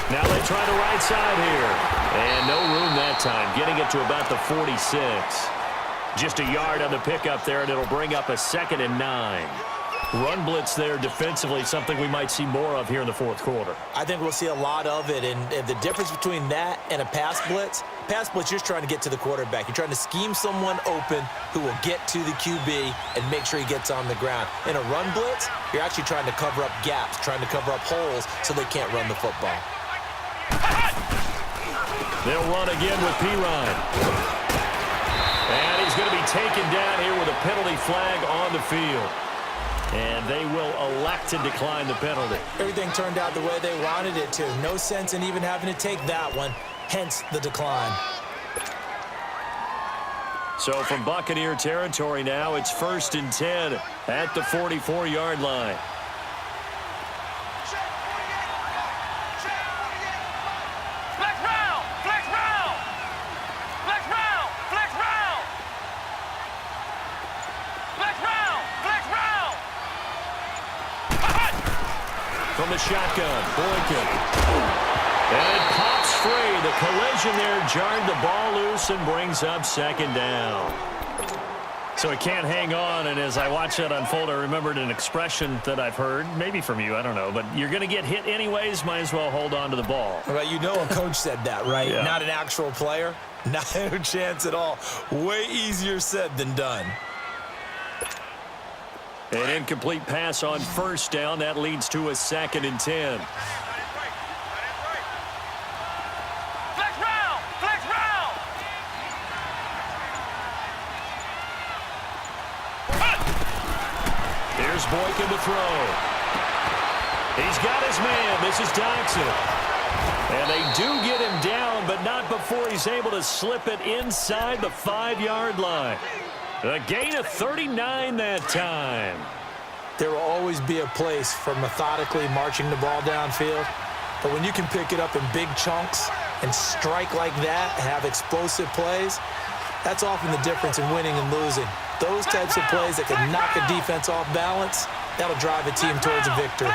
Now they try the right side here. And no room that time. Getting it to about the 46. Just a yard on the pickup there, and it'll bring up a 2nd and 9. Run blitz there defensively, something we might see more of here in the fourth quarter. I think we'll see a lot of it, and the difference between that and a pass blitz, you're just trying to get to the quarterback. You're trying to scheme someone open who will get to the QB and make sure he gets on the ground. In a run blitz, you're actually trying to cover up gaps, trying to cover up holes so they can't run the football. They'll run again with P. Ryan. And he's going to be taken down here with a penalty flag on the field. And they will elect to decline the penalty. Everything turned out the way they wanted it to. No sense in even having to take that one, hence the decline. So from Buccaneer territory now, it's 1st and 10 at the 44-yard line. From the shotgun, Boykin. And it pops free. The collision there jarred the ball loose and brings up 2nd down. So it can't hang on, and as I watch that unfold, I remembered an expression that I've heard, maybe from you, I don't know, but you're going to get hit anyways, might as well hold on to the ball. Well, you know a coach said that, right? Yeah. Not an actual player. Not a chance at all. Way easier said than done. An incomplete pass on 1st down. That leads to a 2nd and 10. Flex round! Flex round! Here's Boykin to throw. He's got his man. This is Dodson. And they do get him down, but not before he's able to slip it inside the 5-yard line. A gain of 39 that time. There will always be a place for methodically marching the ball downfield. But when you can pick it up in big chunks and strike like that, have explosive plays, that's often the difference in winning and losing. Those types of plays that can knock a defense off balance, that'll drive a team towards a victory.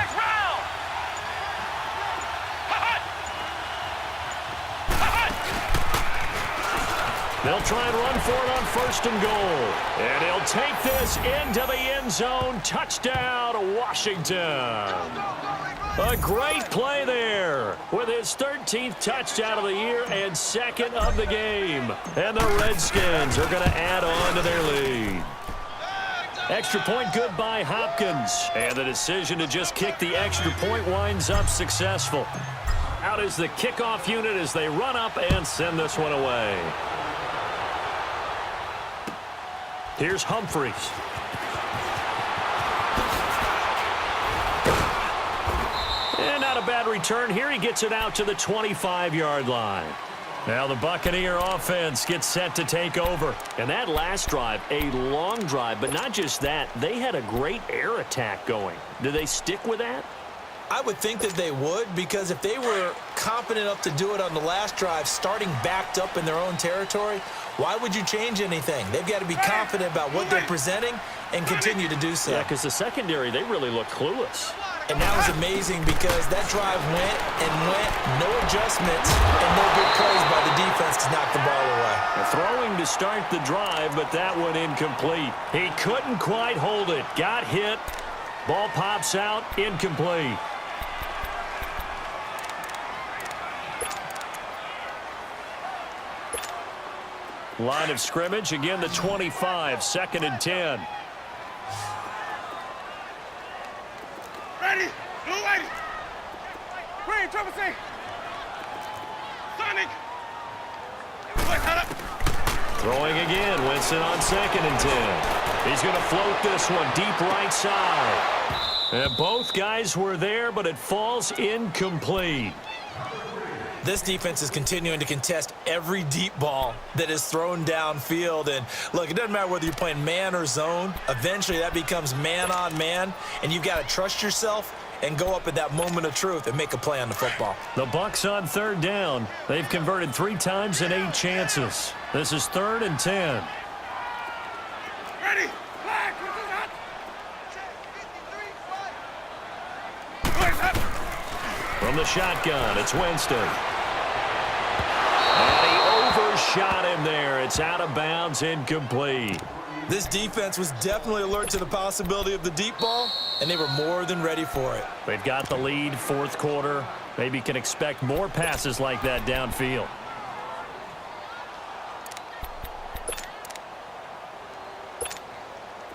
They'll try and run for it on 1st and goal. And he'll take this into the end zone. Touchdown, Washington. A great play there with his 13th touchdown of the year and second of the game. And the Redskins are going to add on to their lead. Extra point good by Hopkins. And the decision to just kick the extra point winds up successful. Out is the kickoff unit as they run up and send this one away. Here's Humphreys. And not a bad return here. He gets it out to the 25-yard line. Now the Buccaneer offense gets set to take over. And that last drive, a long drive, but not just that. They had a great air attack going. Do they stick with that? I would think that they would, because if they were competent enough to do it on the last drive, starting backed up in their own territory, why would you change anything? They've got to be confident about what they're presenting and continue to do so. Yeah, because the secondary, they really look clueless. And that was amazing because that drive went and went, no adjustments, and no big plays by the defense to knock the ball away. Throwing to start the drive, but that one incomplete. He couldn't quite hold it. Got hit. Ball pops out, incomplete. Line of scrimmage, again the 25, 2nd and 10. Ready? Blue lady. Green, triple C. Sonic. Wait, hold up. Throwing again, Winston on 2nd and 10. He's going to float this one deep right side. And both guys were there, but it falls incomplete. This defense is continuing to contest every deep ball that is thrown downfield. And look, it doesn't matter whether you're playing man or zone. Eventually that becomes man on man, and you've got to trust yourself and go up at that moment of truth and make a play on the football. The Bucks on 3rd down. They've converted 3 times in 8 chances. This is 3rd and 10. Ready? Flag. Wait, up. From the shotgun, it's Winston. And he overshot him there. It's out of bounds, incomplete. This defense was definitely alert to the possibility of the deep ball, and they were more than ready for it. They've got the lead, 4th quarter. Maybe can expect more passes like that downfield.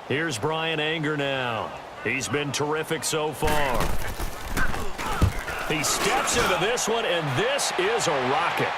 Here's Brian Anger now. He's been terrific so far. He steps into this one, and this is a rocket.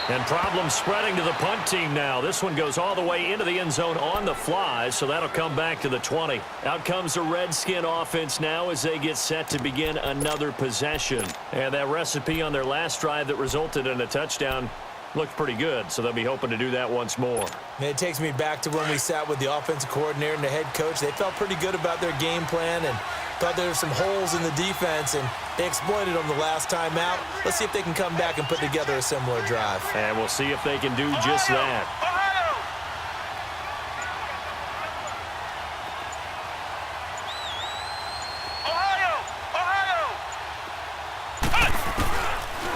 And problems spreading to the punt team now. This one goes all the way into the end zone on the fly, so that'll come back to the 20. Out comes the Redskin offense now as they get set to begin another possession. And that recipe on their last drive that resulted in a touchdown looked pretty good, so they'll be hoping to do that once more. And it takes me back to when we sat with the offensive coordinator and the head coach. They felt pretty good about their game plan and thought there were some holes in the defense, and they exploited them the last time out. Let's see if they can come back and put together a similar drive. And we'll see if they can do just that.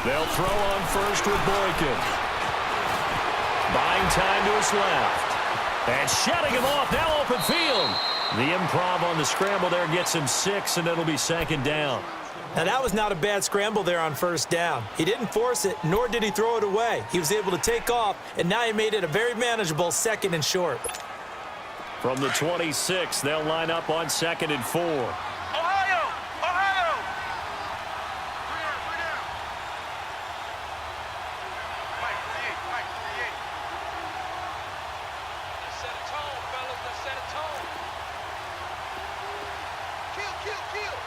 They'll throw on first with Boykin. Buying time to his left. And shutting him off, now open field. The improv on the scramble there gets him 6, and it'll be 2nd down. Now, that was not a bad scramble there on 1st down. He didn't force it, nor did he throw it away. He was able to take off, and now he made it a very manageable 2nd and short. From the 26, they'll line up on 2nd and 4. Ohio! Ohio! 3 down. Mike, 38. Mike, 38. Let's set a tone, fellas. Let's set a tone. Kill.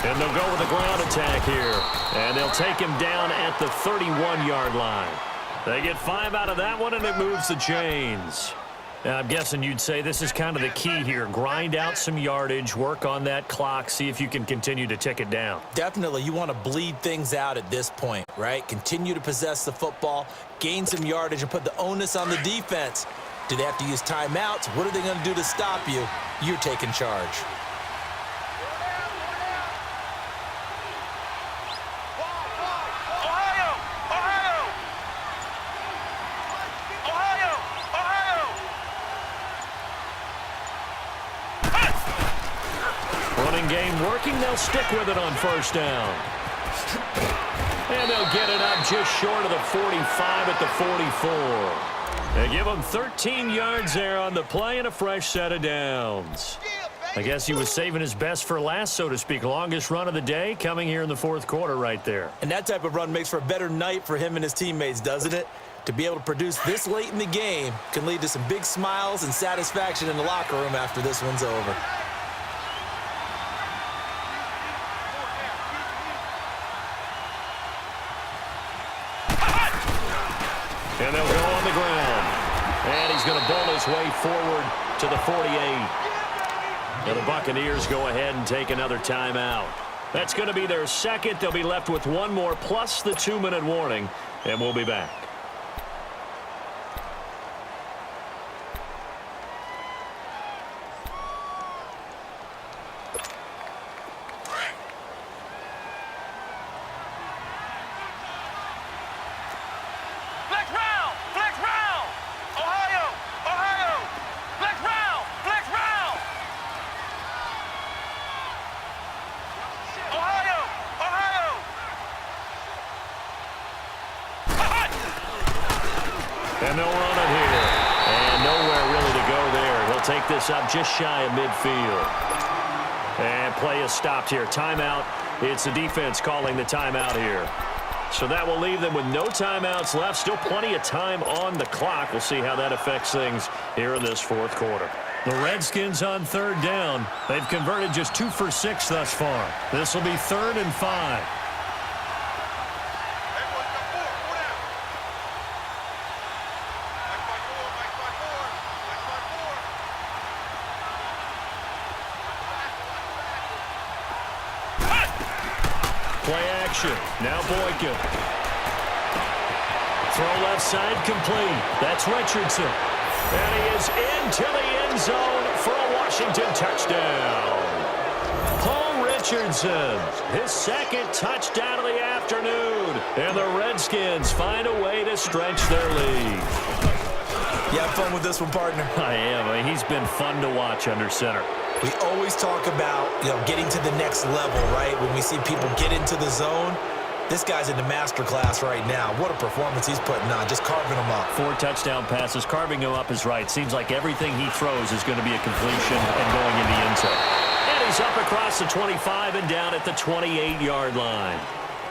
And they'll go with a ground attack here. And they'll take him down at the 31-yard line. They get 5 out of that one, and it moves the chains. Now, I'm guessing you'd say this is kind of the key here. Grind out some yardage, work on that clock, see if you can continue to tick it down. Definitely, you want to bleed things out at this point, right? Continue to possess the football, gain some yardage, and put the onus on the defense. Do they have to use timeouts? What are they going to do to stop you? You're taking charge. Running game working. They'll stick with it on first down. And they'll get it up just short of the 45 at the 44. They give him 13 yards there on the play and a fresh set of downs. I guess he was saving his best for last, so to speak. Longest run of the day coming here in the fourth quarter right there. And that type of run makes for a better night for him and his teammates, doesn't it? To be able to produce this late in the game can lead to some big smiles and satisfaction in the locker room after this one's over. And they'll go on the ground. And he's going to bowl his way forward to the 48. Now the Buccaneers go ahead and take another timeout. That's going to be their second. They'll be left with one more plus the 2-minute warning, and we'll be back. And they'll run it here. And nowhere really to go there. He'll take this up just shy of midfield. And play is stopped here. Timeout. It's the defense calling the timeout here. So that will leave them with no timeouts left. Still plenty of time on the clock. We'll see how that affects things here in this fourth quarter. The Redskins on third down. They've converted just 2 for 6 thus far. This will be 3rd and 5. Play action. Now Wk10. Throw left side complete. That's Richardson. And he is into the end zone for a Washington touchdown. Paul Richardson, his second touchdown of the afternoon. And the Redskins find a way to stretch their lead. You have fun with this one, partner? I am. I mean, he's been fun to watch under center. We always talk about, getting to the next level, right? When we see people get into the zone, this guy's in the master class right now. What a performance he's putting on, just carving them up. 4 touchdown passes. Carving him up is right. Seems like everything he throws is going to be a completion and going in the end zone. And he's up across the 25 and down at the 28-yard line.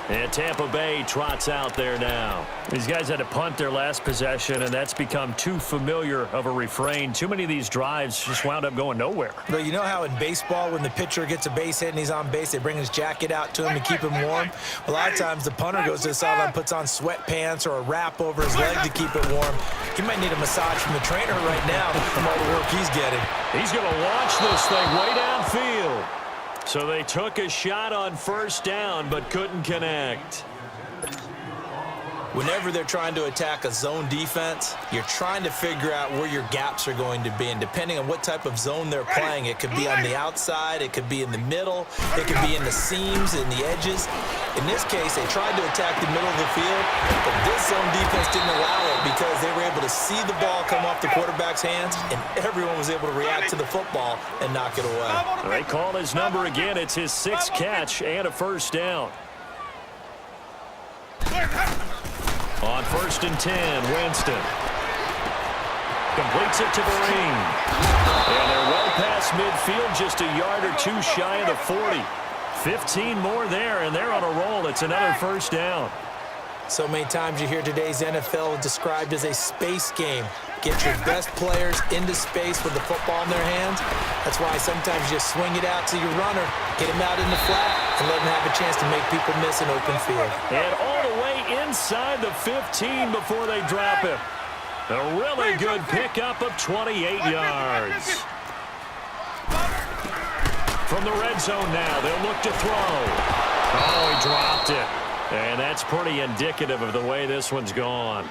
And Tampa Bay trots out there now. These guys had to punt their last possession, and that's become too familiar of a refrain. Too many of these drives just wound up going nowhere. But you know how in baseball, when the pitcher gets a base hit and he's on base, they bring his jacket out to him to keep him warm? A lot of times the punter goes to the sideline, puts on sweatpants or a wrap over his leg to keep it warm. He might need a massage from the trainer right now from all the work he's getting. He's going to launch this thing way downfield. So they took a shot on first down, but couldn't connect. Whenever they're trying to attack a zone defense, you're trying to figure out where your gaps are going to be. And depending on what type of zone they're playing, it could be on the outside, it could be in the middle, it could be in the seams and the edges. In this case, they tried to attack the middle of the field, but this zone defense didn't allow it because they were able to see the ball come off the quarterback's hands, and everyone was able to react to the football and knock it away. They call his number again. It's his 6th catch and a first down. On 1st and 10, Winston completes it to Vereen. And they're well past midfield, just a yard or 2 shy of the 40. 15 more there, and they're on a roll. It's another first down. So many times you hear today's NFL described as a space game. Get your best players into space with the football in their hands. That's why sometimes you just swing it out to your runner, get him out in the flat, and let him have a chance to make people miss an open field. And all the way inside the 15 before they drop him. A really good pickup of 28 yards. From the red zone now, they'll look to throw. Oh, he dropped it. And that's pretty indicative of the way this one's gone.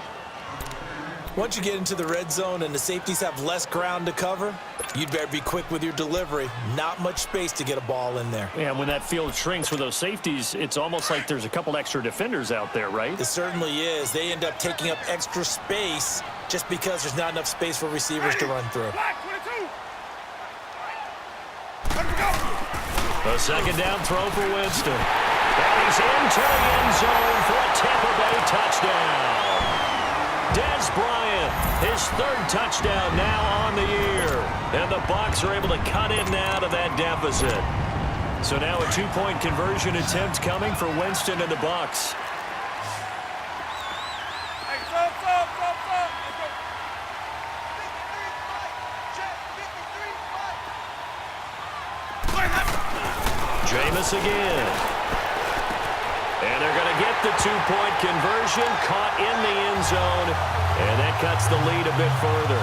Once you get into the red zone and the safeties have less ground to cover, you'd better be quick with your delivery. Not much space to get a ball in there. Yeah, when that field shrinks with those safeties, it's almost like there's a couple extra defenders out there, right? It certainly is. They end up taking up extra space just because there's not enough space for receivers to run through. A second down throw for Winston. And he's into the end zone for a Tampa Bay touchdown. Des Bryant, his third touchdown now on the year. And the Bucks are able to cut in now to that deficit. So now a two-point conversion attempt coming for Winston and the Bucks. Jameis again. And they're going to get the two-point conversion, caught in the end zone, and that cuts the lead a bit further.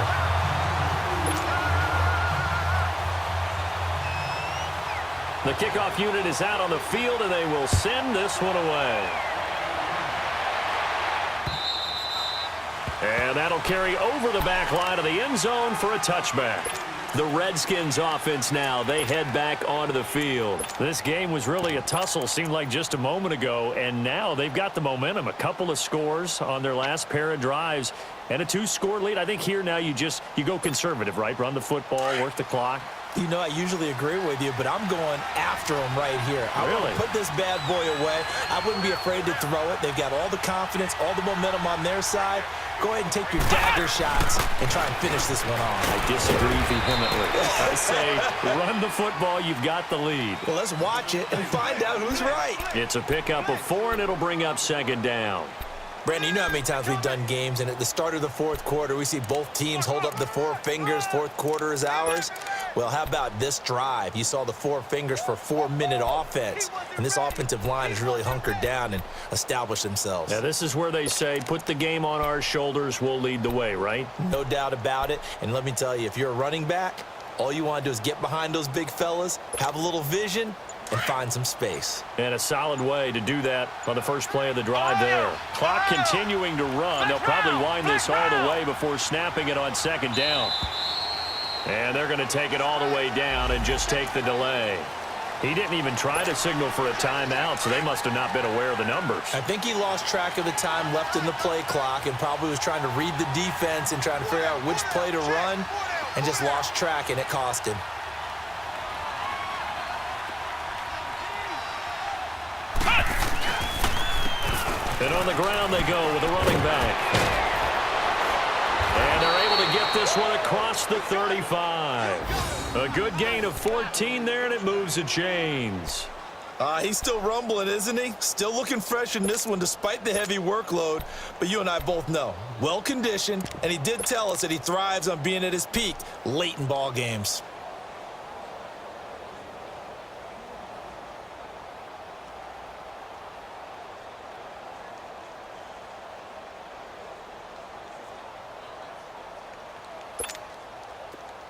The kickoff unit is out on the field, and they will send this one away. And that'll carry over the back line of the end zone for a touchback. The Redskins offense now, they head back onto the field. This game was really a tussle, seemed like just a moment ago, and now they've got the momentum. A couple of scores on their last pair of drives and a two-score lead. I think here now you go conservative, right? Run the football, work the clock. You know, I usually agree with you, but I'm going after him right here. I want to put this bad boy away. I wouldn't be afraid to throw it. They've got all the confidence, all the momentum on their side. Go ahead and take your dagger shots and try and finish this one off. I disagree vehemently. I say run the football. You've got the lead. Well, let's watch it and find out who's right. It's a pickup of 4, and it'll bring up second down. Brandon, you know how many times we've done games, and at the start of the fourth quarter, we see both teams hold up the four fingers, fourth quarter is ours. Well, how about this drive? You saw the four fingers for 4-minute offense, and this offensive line has really hunkered down and established themselves. Now, this is where they say, put the game on our shoulders, we'll lead the way, right? No doubt about it, and let me tell you, if you're a running back, all you want to do is get behind those big fellas, have a little vision, and find some space. And a solid way to do that on the first play of the drive there. Clock continuing to run. They'll probably wind this all the way before snapping it on second down. And they're going to take it all the way down and just take the delay. He didn't even try to signal for a timeout, so they must have not been aware of the numbers. I think he lost track of the time left in the play clock and probably was trying to read the defense and trying to figure out which play to run and just lost track, and it cost him. And on the ground they go with a running back. And they're able to get this one across the 35. A good gain of 14 there, and it moves the chains. He's still rumbling, isn't he? Still looking fresh in this one despite the heavy workload. But you and I both know, well-conditioned, and he did tell us that he thrives on being at his peak late in ball games.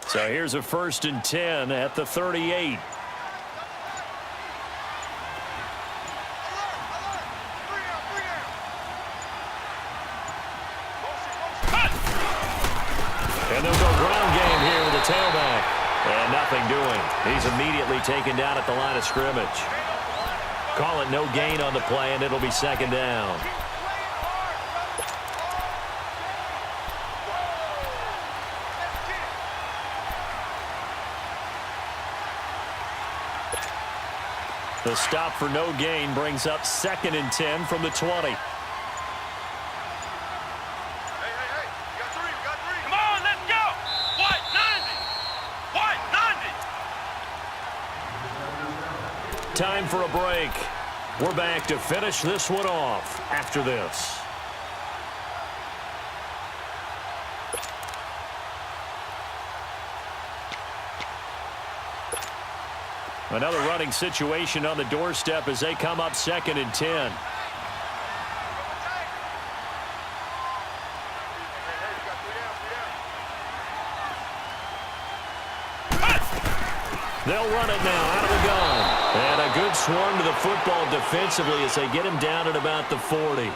So here's a 1st and 10 at the 38. And they'll go ground game here with the tailback. And nothing doing. He's immediately taken down at the line of scrimmage. Call it no gain on the play, and it'll be second down. The stop for no gain brings up 2nd and 10 from the 20. Hey, you got three. Come on, let's go. White 90. Time for a break. We're back to finish this one off after this. Another running situation on the doorstep as they come up 2nd and 10. They'll run it now out of the gun. And a good swarm to the football defensively as they get him down at about the 40.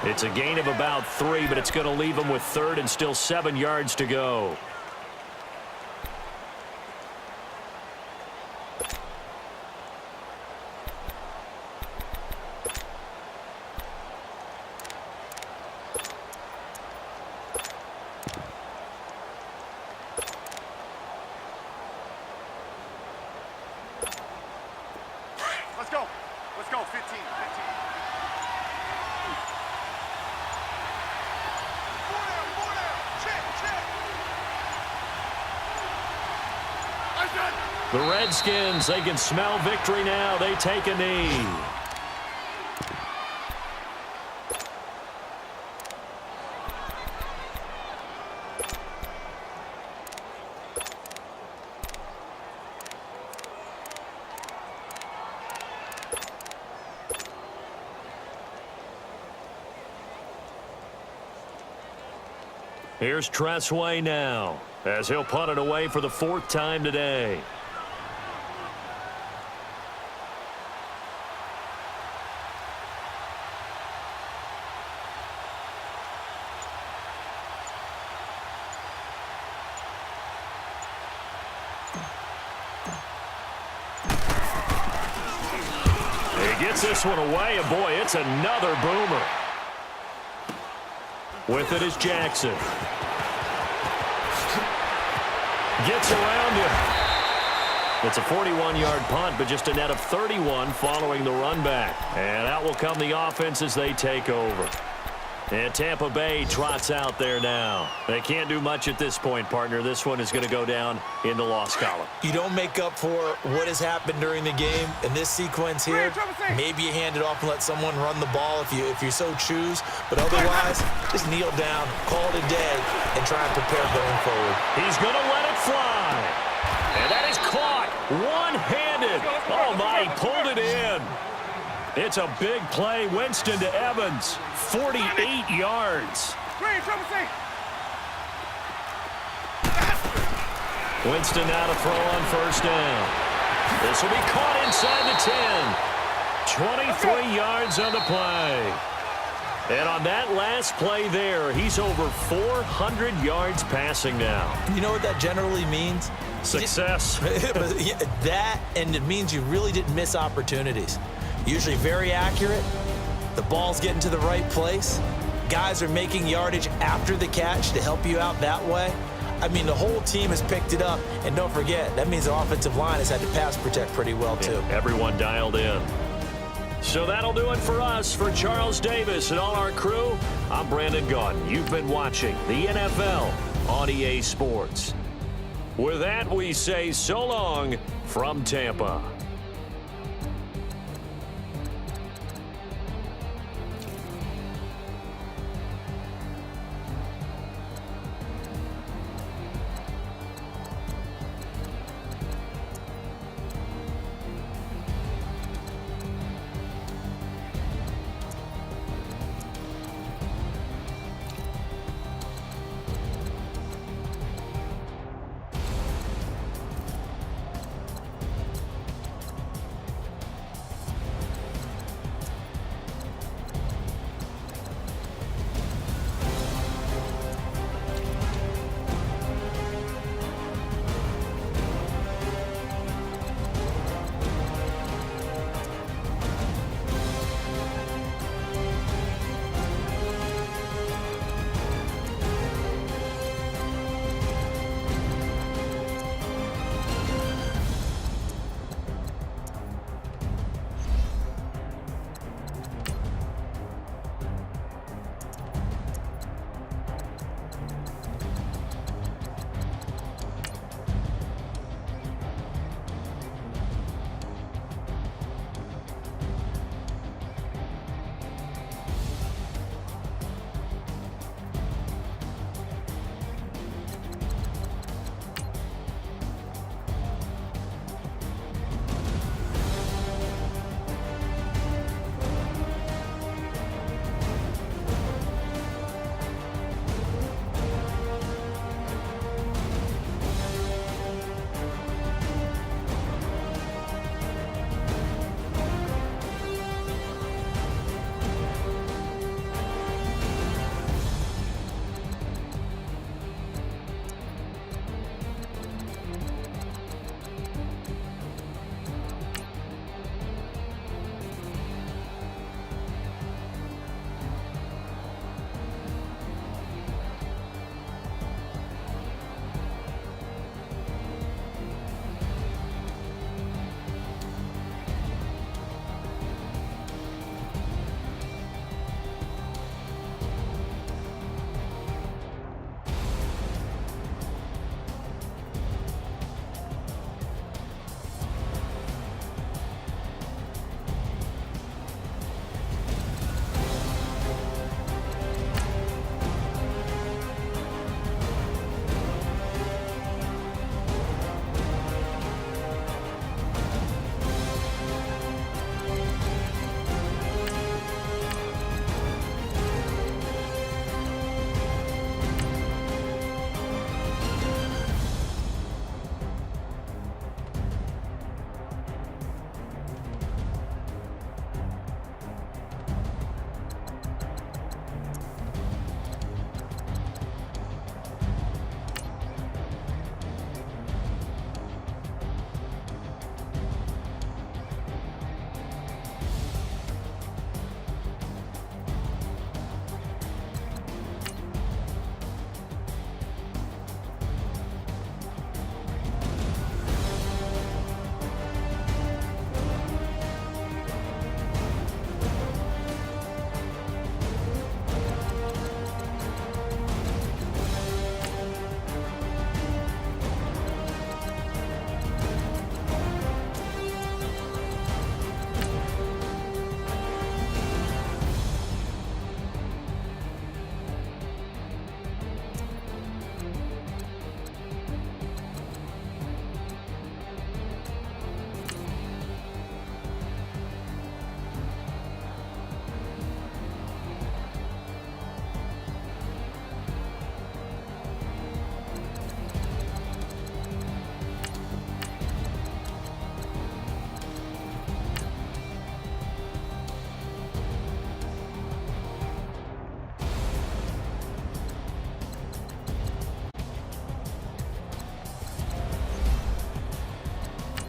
It's a gain of about 3, but it's going to leave them with 3rd and still 7 yards to go. Let's go. Let's go. 15. 15. Four down. Check. Nice done. The Redskins, they can smell victory now. They take a knee. Here's Tressway now, as he'll punt it away for the 4th time today. He gets this one away, and boy, it's another boomer. With it is Jackson. Gets around him. It's a 41-yard punt, but just a net of 31 following the run back. And out will come the offense as they take over. And Tampa Bay trots out there now. They can't do much at this point, partner. This one is going to go down in the loss column. You don't make up for what has happened during the game in this sequence here. Maybe you hand it off and let someone run the ball if you so choose. But otherwise, just kneel down, call it a day, and try and prepare going forward. He's going to let it fly. And that is caught one-handed. Oh, my, he pulled it in. It's a big play. Winston to Evans. 48 yards. Winston now to throw on first down. This will be caught inside the 10. 23 yards on the play. And on that last play there, he's over 400 yards passing now. You know what that generally means? Success. That, and it means you really didn't miss opportunities. Usually very accurate. The ball's getting to the right place. Guys are making yardage after the catch to help you out that way. I mean, the whole team has picked it up. And don't forget, that means the offensive line has had to pass protect pretty well, too. Yeah, everyone dialed in. So that'll do it for us. For Charles Davis and all our crew, I'm Brandon Gaudin. You've been watching the NFL on EA Sports. With that, we say so long from Tampa.